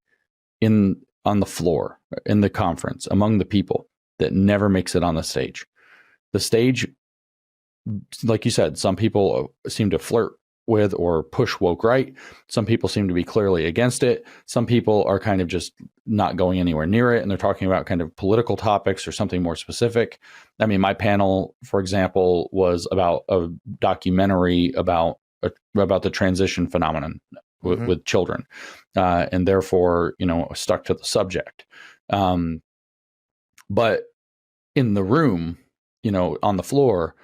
on the floor in the conference among the people that never makes it on the stage. The stage, like you said, some people seem to flirt with or push woke right. Some people seem to be clearly against it. Some people are kind of just not going anywhere near it, and they're talking about kind of political topics or something more specific. I mean, my panel, for example, was about a documentary about the transition phenomenon with children, and therefore, stuck to the subject. But in the room, on the floor,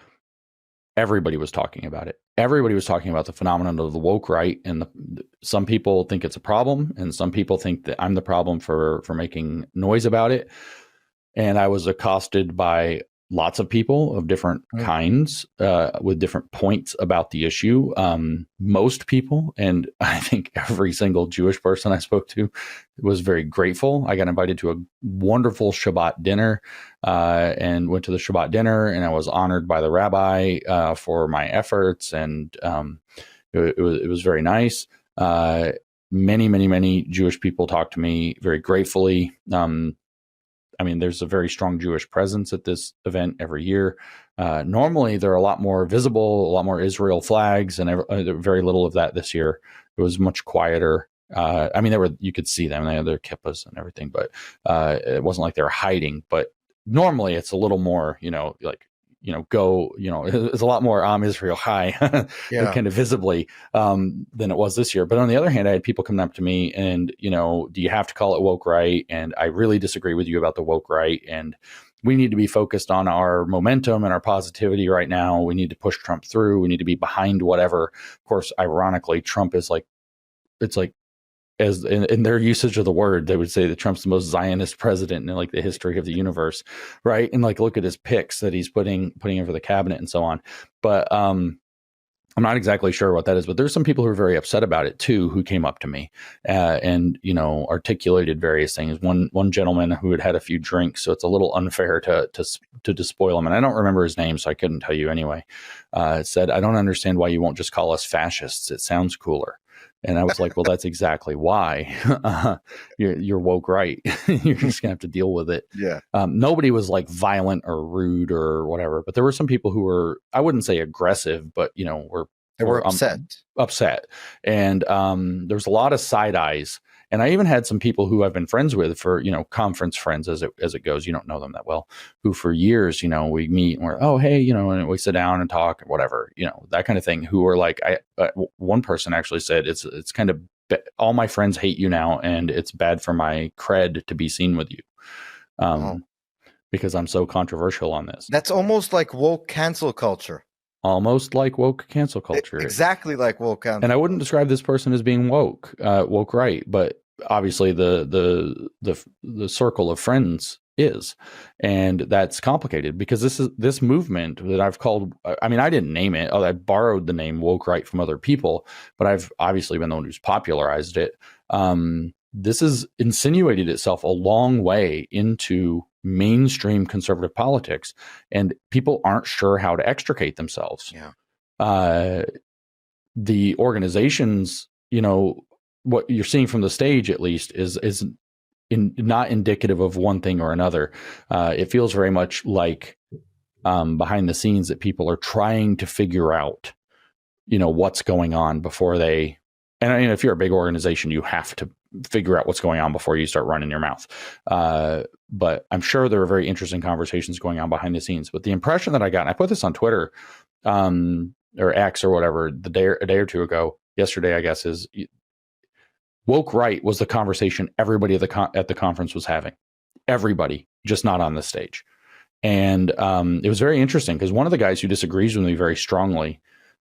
everybody was talking about it. Everybody was talking about the phenomenon of the woke right, and some people think it's a problem, and some people think that I'm the problem for making noise about it. And I was accosted by lots of people of different kinds, with different points about the issue. Most people, and I think every single Jewish person I spoke to, was very grateful. I got invited to a wonderful Shabbat dinner, and went to the Shabbat dinner, and I was honored by the rabbi for my efforts, and it was very nice. Many Jewish people talked to me very gratefully. I mean, there's a very strong Jewish presence at this event every year. Normally, they're a lot more visible, a lot more Israel flags, and very little of that this year. It was much quieter. I mean, you could see them; they had their kippas and everything, but it wasn't like they were hiding. But normally, it's a little more, it's a lot more Israel high, kind of visibly, than it was this year. But on the other hand, I had people coming up to me and, do you have to call it woke right? And I really disagree with you about the woke right. And we need to be focused on our momentum and our positivity right now. We need to push Trump through. We need to be behind whatever. Of course, ironically, Trump is it's like, as in their usage of the word, they would say that Trump's the most Zionist president in like the history of the universe, right? And like, look at his picks that he's putting in for the cabinet and so on. But I'm not exactly sure what that is. But there's some people who are very upset about it too, who came up to me and articulated various things. One gentleman who had a few drinks, so it's a little unfair to despoil him, and I don't remember his name, so I couldn't tell you anyway. Said, "I don't understand why you won't just call us fascists. It sounds cooler." And I was like, well, that's exactly why. You're woke right. You're just gonna have to deal with it. Yeah. Nobody was like violent or rude or whatever, but there were some people who were, I wouldn't say aggressive, but were upset. Upset. And there's a lot of side eyes. And I even had some people who I've been friends with for, conference friends as it goes. You don't know them that well, who for years, we meet and we're, oh, hey, and we sit down and talk or whatever, that kind of thing, who are like, one person actually said it's kind of, all my friends hate you now, and it's bad for my cred to be seen with you. Because I'm so controversial on this. That's almost like woke cancel culture. Almost like woke cancel culture. Exactly like woke cancel. And I wouldn't describe this person as being woke right, but obviously the circle of friends is, and that's complicated because this movement that I've called, I mean, I didn't name it. I borrowed the name woke right from other people, but I've obviously been the one who's popularized it. This has insinuated itself a long way into mainstream conservative politics, and people aren't sure how to extricate themselves. The organizations, what you're seeing from the stage, at least, is not indicative of one thing or another. It feels very much like behind the scenes that people are trying to figure out, what's going on before they. And I mean, if you're a big organization, you have to figure out what's going on before you start running your mouth. But I'm sure there are very interesting conversations going on behind the scenes. But the impression that I got, and I put this on Twitter or X or whatever, a day or two ago, yesterday, I guess, is woke right was the conversation everybody at the conference was having. Everybody, just not on the stage. And it was very interesting because one of the guys who disagrees with me very strongly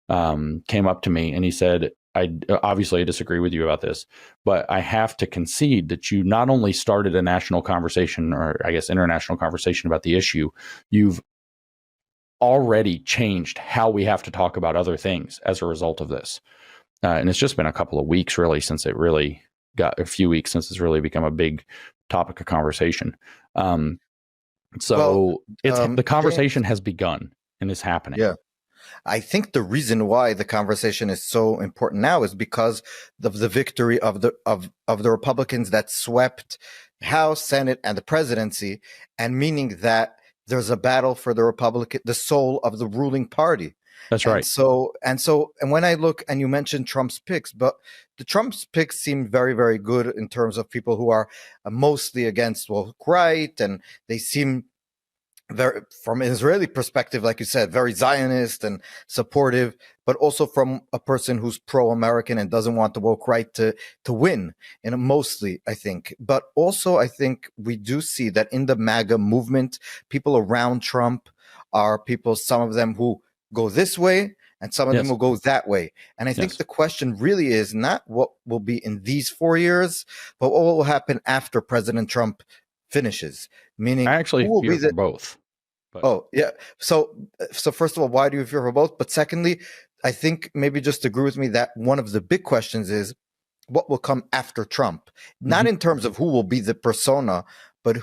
came up to me and he said, I disagree with you about this, but I have to concede that you not only started a national conversation, or I guess international conversation about the issue, you've already changed how we have to talk about other things as a result of this. And it's just been a couple of weeks, really, since it's really become a big topic of conversation. The conversation has begun and is happening. Yeah. I think the reason why the conversation is so important now is because of the victory of the Republicans that swept House, Senate, and the presidency, and meaning that there's a battle for the soul of the ruling party. That's right. And when I look, and you mentioned Trump's picks, but the Trump's picks seem very, very good in terms of people who are mostly against woke right, and they seem very, from an Israeli perspective, like you said, very Zionist and supportive, but also from a person who's pro-American and doesn't want the woke right to win, and mostly, I think. But also, I think we do see that in the MAGA movement, people around Trump are people, some of them who go this way, and some of them will go that way. And I think the question really is not what will be in these 4 years, but what will happen after President Trump finishes. Meaning, I actually fear for both. But. Oh, yeah. So first of all, why do you fear for both? But secondly, I think maybe just agree with me that one of the big questions is what will come after Trump, not in terms of who will be the persona, but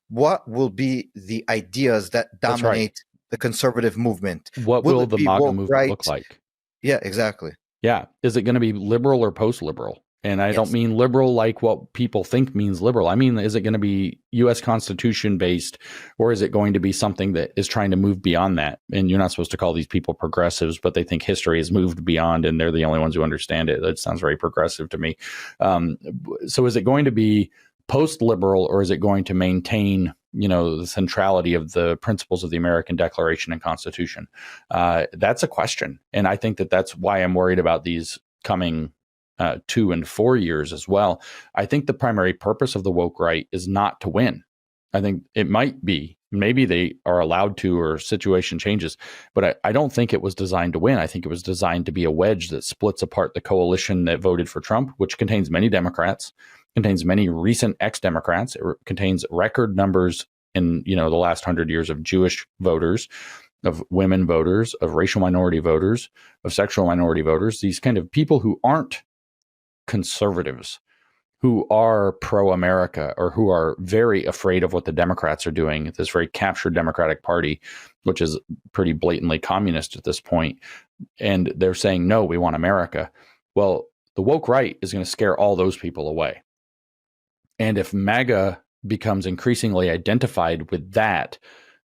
what will be the ideas that dominate the conservative movement. What will the MAGA movement look like? Yeah, exactly. Yeah. Is it going to be liberal or post-liberal? And I don't mean liberal like what people think means liberal. I mean, is it going to be U.S. Constitution based, or is it going to be something that is trying to move beyond that? And you're not supposed to call these people progressives, but they think history has moved beyond and they're the only ones who understand it. That sounds very progressive to me. So is it going to be post-liberal, or is it going to maintain, the centrality of the principles of the American Declaration and Constitution? That's a question. And I think that's why I'm worried about these coming 2 and 4 years as well. I think the primary purpose of the woke right is not to win. I think it might be, maybe they are allowed to, or situation changes, but I don't think it was designed to win. I think it was designed to be a wedge that splits apart the coalition that voted for Trump, which contains many Democrats, contains many recent ex-Democrats. It contains record numbers in, the last 100 years of Jewish voters, of women voters, of racial minority voters, of sexual minority voters, these kind of people who aren't conservatives, who are pro-America, or who are very afraid of what the Democrats are doing, this very captured Democratic Party, which is pretty blatantly communist at this point. And they're saying, no, we want America. Well, the woke right is going to scare all those people away. And if MAGA becomes increasingly identified with that,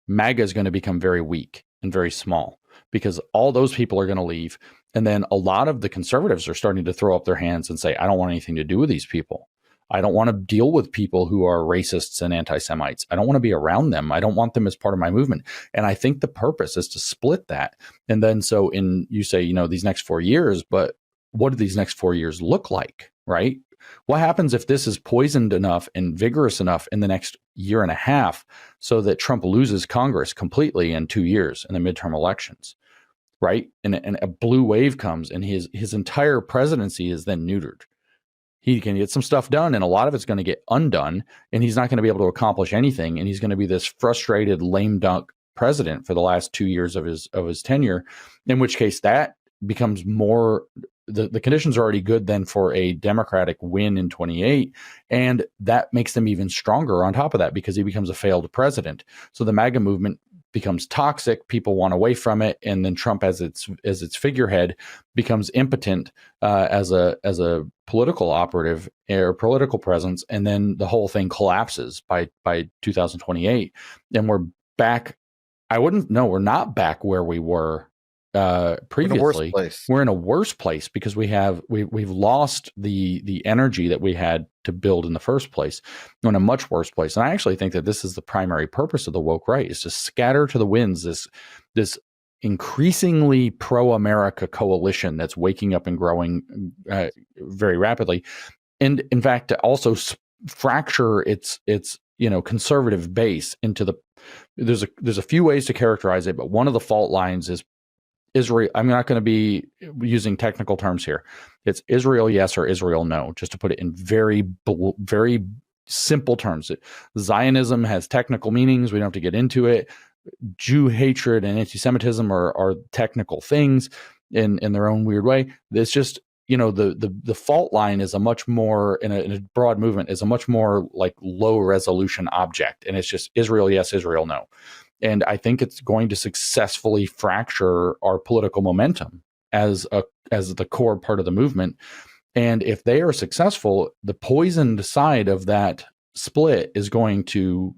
MAGA is going to become very weak and very small, because all those people are going to leave. And then a lot of the conservatives are starting to throw up their hands and say, I don't want anything to do with these people. I don't want to deal with people who are racists and anti-Semites. I don't want to be around them. I don't want them as part of my movement. And I think the purpose is to split that. And then so you say, these next 4 years, but what do these next 4 years look like, right? What happens if this is poisoned enough and vigorous enough in the next year and a half so that Trump loses Congress completely in 2 years in the midterm elections, right? And a blue wave comes and his entire presidency is then neutered. He can get some stuff done and a lot of it's going to get undone and he's not going to be able to accomplish anything. And he's going to be this frustrated, lame duck president for the last 2 years of his tenure, in which case that becomes more, the conditions are already good then for a Democratic win in 28. And that makes them even stronger on top of that because he becomes a failed president. So the MAGA movement becomes toxic. People want away from it, and then Trump, as its figurehead, becomes impotent as a political operative or political presence, and then the whole thing collapses by 2028, and we're back. We're not back where we were previously. We're in a worse place because we've lost the energy that we had to build in the first place. We're in a much worse place. And I actually think that this is the primary purpose of the woke right, is to scatter to the winds this increasingly pro-America coalition that's waking up and growing very rapidly. And in fact, to also fracture its conservative base into there's a few ways to characterize it, but one of the fault lines is Israel. I'm not going to be using technical terms here. It's Israel yes or Israel no, just to put it in very, very simple terms. Zionism has technical meanings. We don't have to get into it. Jew hatred and anti-Semitism are technical things in their own weird way. It's just, the fault line is a much more, in a broad movement, is a much more like low resolution object. And it's just Israel yes, Israel no. And I think it's going to successfully fracture our political momentum as the core part of the movement. And if they are successful, the poisoned side of that split is going to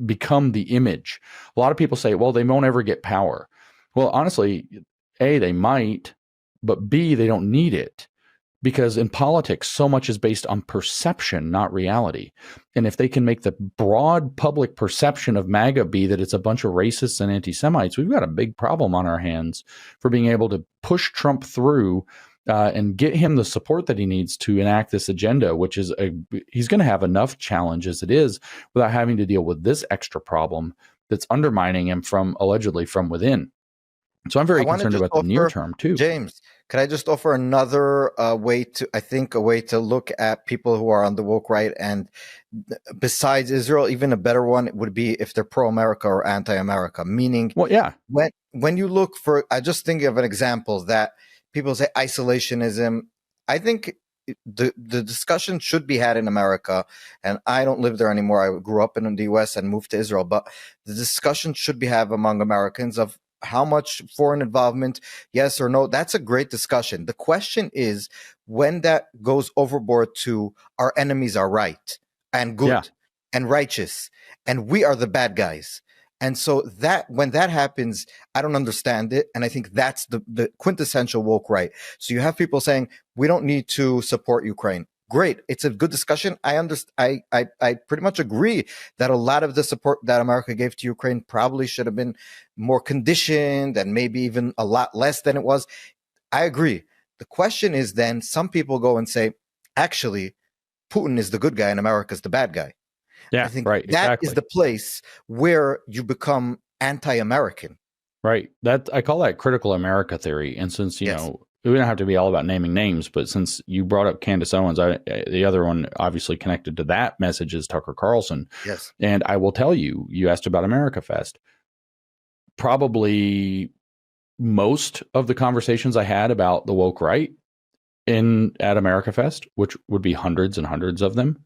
become the image. A lot of people say, well, they won't ever get power. Well, honestly, A, they might, but B, they don't need it. Because in politics, so much is based on perception, not reality. And if they can make the broad public perception of MAGA be that it's a bunch of racists and anti-Semites, we've got a big problem on our hands for being able to push Trump through and get him the support that he needs to enact this agenda, which is he's going to have enough challenge as it is without having to deal with this extra problem that's undermining him allegedly from within. So I'm very concerned about the near term too. James, could I just offer another way to look at people who are on the woke right, and besides Israel, even a better one would be if they're pro-America or anti-America. Meaning, well, yeah, when you look for, I just think of an example that people say isolationism. I think the discussion should be had in America, and I don't live there anymore. I grew up in the U.S. and moved to Israel, but the discussion should be had among Americans of how much foreign involvement, yes or no. That's a great discussion. The question is when that goes overboard to our enemies are right and good and righteous, and we are the bad guys. And so that when that happens, I don't understand it. And I think that's the quintessential woke right. So you have people saying, we don't need to support Ukraine. Great. It's a good discussion. I understand. I pretty much agree that a lot of the support that America gave to Ukraine probably should have been more conditioned and maybe even a lot less than it was. I agree. The question is then some people go and say, actually, Putin is the good guy and America is the bad guy. Yeah, I think right. That is the place where you become anti-American. Right. I call that critical America theory. And since, you know, we don't have to be all about naming names, but since you brought up Candace Owens, the other one obviously connected to that message is Tucker Carlson. Yes. And I will tell you, you asked about America Fest. Probably most of the conversations I had about the woke right at America Fest, which would be hundreds and hundreds of them,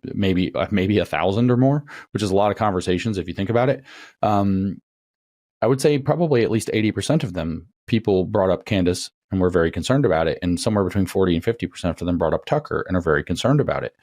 maybe 1,000 or more, which is a lot of conversations if you think about it. I would say probably at least 80% of them, people brought up Candace and were very concerned about it. And somewhere between 40 and 50% of them brought up Tucker and are very concerned about it.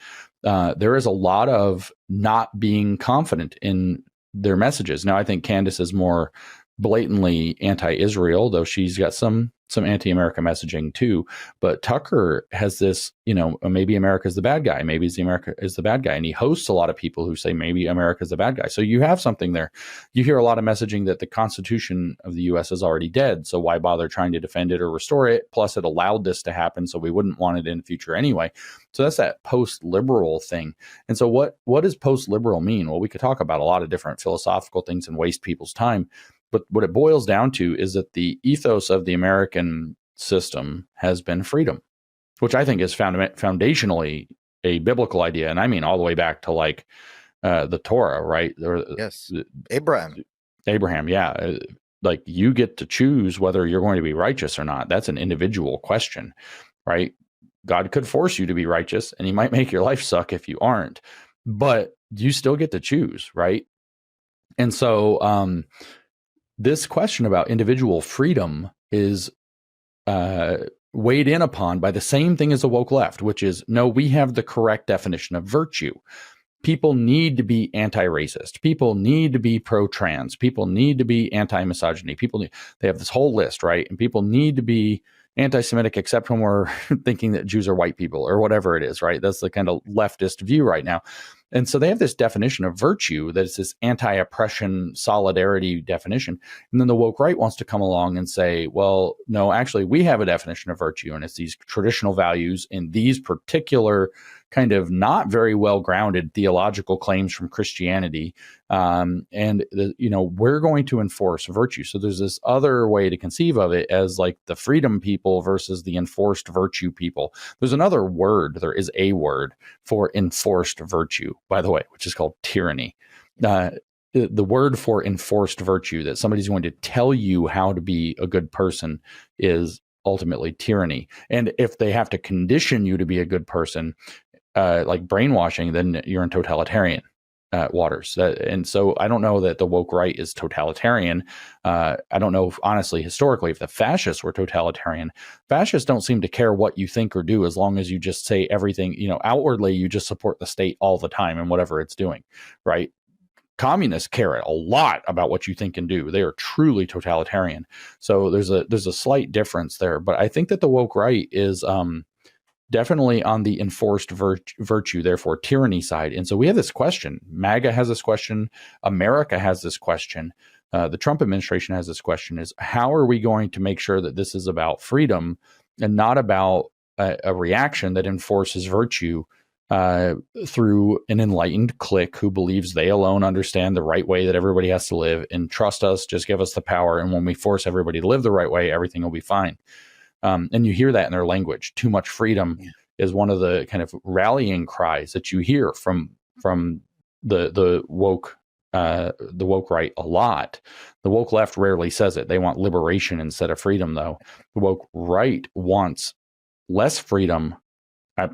There is a lot of not being confident in their messages. Now, I think Candace is more blatantly anti-Israel, though she's got some anti-America messaging too. But Tucker has this, maybe America's the bad guy, maybe America is the bad guy, and he hosts a lot of people who say maybe America's the bad guy. So you have something there. You hear a lot of messaging that the Constitution of the U.S. is already dead, so why bother trying to defend it or restore it? Plus, it allowed this to happen, so we wouldn't want it in the future anyway. So that's that post-liberal thing. And so what does post-liberal mean? Well, we could talk about a lot of different philosophical things and waste people's time. But what it boils down to is that the ethos of the American system has been freedom, which I think is foundationally a biblical idea. And I mean, all the way back to like the Torah, right? Yes. Abraham. Yeah. Like you get to choose whether you're going to be righteous or not. That's an individual question, right? God could force you to be righteous, and he might make your life suck if you aren't, but you still get to choose, right? And so, this question about individual freedom is weighed in upon by the same thing as the woke left, which is, no, we have the correct definition of virtue. People need to be anti-racist. People need to be pro-trans. People need to be anti-misogyny. They have this whole list, right? And people need to be anti-Semitic, except when we're thinking that Jews are white people or whatever it is, right? That's the kind of leftist view right now. And so they have this definition of virtue that is this anti-oppression solidarity definition. And then the woke right wants to come along and say, well, no, actually, we have a definition of virtue, and it's these traditional values in these particular kind of not very well-grounded theological claims from Christianity. We're going to enforce virtue. So there's this other way to conceive of it as like the freedom people versus the enforced virtue people. There's another word. There is a word for enforced virtue, by the way, which is called tyranny. The word for enforced virtue, that somebody's going to tell you how to be a good person, is ultimately tyranny. And if they have to condition you to be a good person, like brainwashing, then you're in totalitarian waters. And so I don't know that the woke right is totalitarian. I don't know, honestly, historically, if the fascists were totalitarian. Fascists don't seem to care what you think or do, as long as you just say everything, outwardly, you just support the state all the time and whatever it's doing, right? Communists care a lot about what you think and do. They are truly totalitarian. So there's a slight difference there. But I think that the woke right is definitely on the enforced virtue, therefore tyranny side. And so we have this question. MAGA has this question. America has this question. The Trump administration has this question, is how are we going to make sure that this is about freedom and not about a reaction that enforces virtue through an enlightened clique who believes they alone understand the right way that everybody has to live, and trust us, just give us the power. And when we force everybody to live the right way, everything will be fine. And you hear that in their language. Too much freedom is one of the kind of rallying cries that you hear from the woke right a lot. The woke left rarely says it. They want liberation instead of freedom, though. The woke right wants less freedom,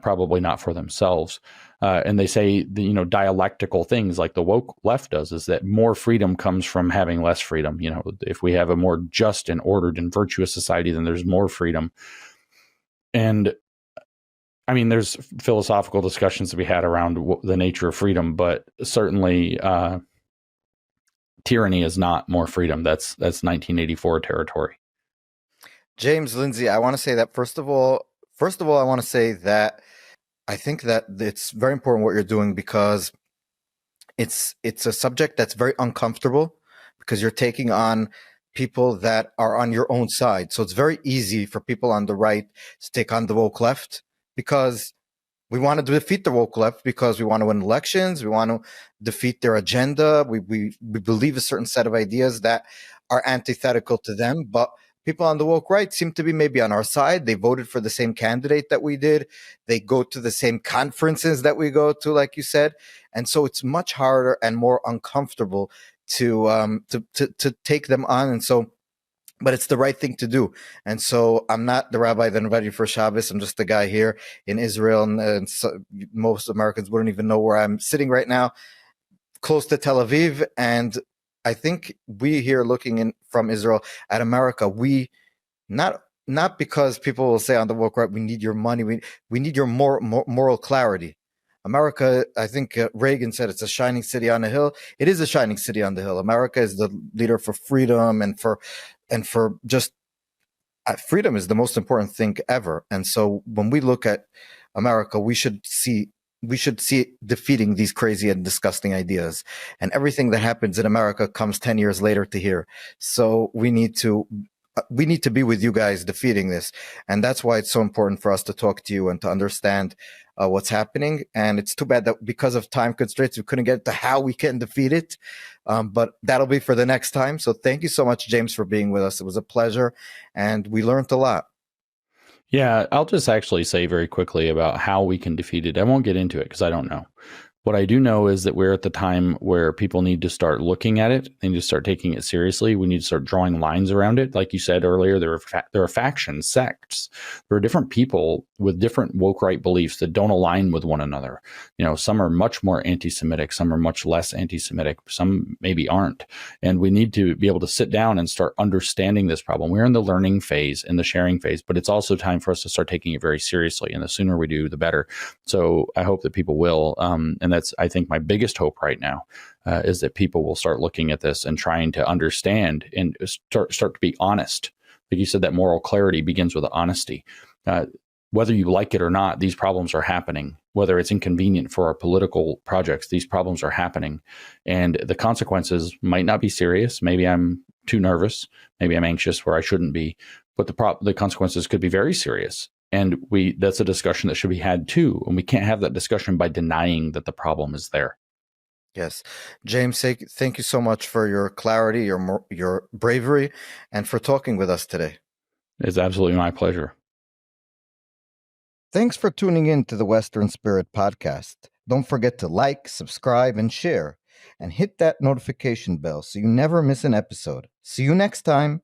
probably not for themselves. And they say dialectical things like the woke left does, is that more freedom comes from having less freedom. If we have a more just and ordered and virtuous society, then there's more freedom. And I mean, there's philosophical discussions to be had around the nature of freedom, but certainly tyranny is not more freedom. That's 1984 territory. James, Lindsay, I want to say that first of all, I want to say that I think that it's very important what you're doing, because it's a subject that's very uncomfortable, because you're taking on people that are on your own side. So it's very easy for people on the right to take on the woke left, because we want to defeat the woke left, because we want to win elections. We want to defeat their agenda. We believe a certain set of ideas that are antithetical to them. But people on the woke right seem to be maybe on our side. They voted for the same candidate that we did. They go to the same conferences that we go to, like you said. And so it's much harder and more uncomfortable to take them on. And so, but it's the right thing to do. And so I'm not the rabbi that invited you for Shabbos. I'm just the guy here in Israel. And so most Americans wouldn't even know where I'm sitting right now, close to Tel Aviv. And I think we here looking in from Israel at America, we not because people will say on the woke right, we need your money, we need your moral clarity. America, I think Reagan said it's a shining city on a hill. It is a shining city on the hill. America is the leader for freedom and for just freedom is the most important thing ever. And so when we look at America, we should see it defeating these crazy and disgusting ideas. And everything that happens in America comes 10 years later to here. So we need to be with you guys defeating this. And that's why it's so important for us to talk to you and to understand what's happening. And it's too bad that because of time constraints, we couldn't get to how we can defeat it. But that'll be for the next time. So thank you so much, James, for being with us. It was a pleasure. And we learned a lot. Yeah, I'll just actually say very quickly about how we can defeat it. I won't get into it because I don't know. What I do know is that we're at the time where people need to start looking at it. They need to start taking it seriously. We need to start drawing lines around it. Like you said earlier, there are factions, sects. There are different people with different woke right beliefs that don't align with one another. You know, some are much more anti-Semitic, some are much less anti-Semitic, some maybe aren't. And we need to be able to sit down and start understanding this problem. We're in the learning phase, in the sharing phase, but it's also time for us to start taking it very seriously. And the sooner we do, the better. So I hope that people will. And that's, I think, my biggest hope right now is that people will start looking at this and trying to understand and start to be honest. Like you said, that moral clarity begins with honesty. Whether you like it or not, these problems are happening. Whether it's inconvenient for our political projects, these problems are happening. And the consequences might not be serious. Maybe I'm too nervous. Maybe I'm anxious where I shouldn't be. But the consequences could be very serious. And that's a discussion that should be had too. And we can't have that discussion by denying that the problem is there. Yes. James, thank you so much for your clarity, your bravery, and for talking with us today. It's absolutely my pleasure. Thanks for tuning in to the Western Spirit podcast. Don't forget to like, subscribe, and share, and hit that notification bell so you never miss an episode. See you next time.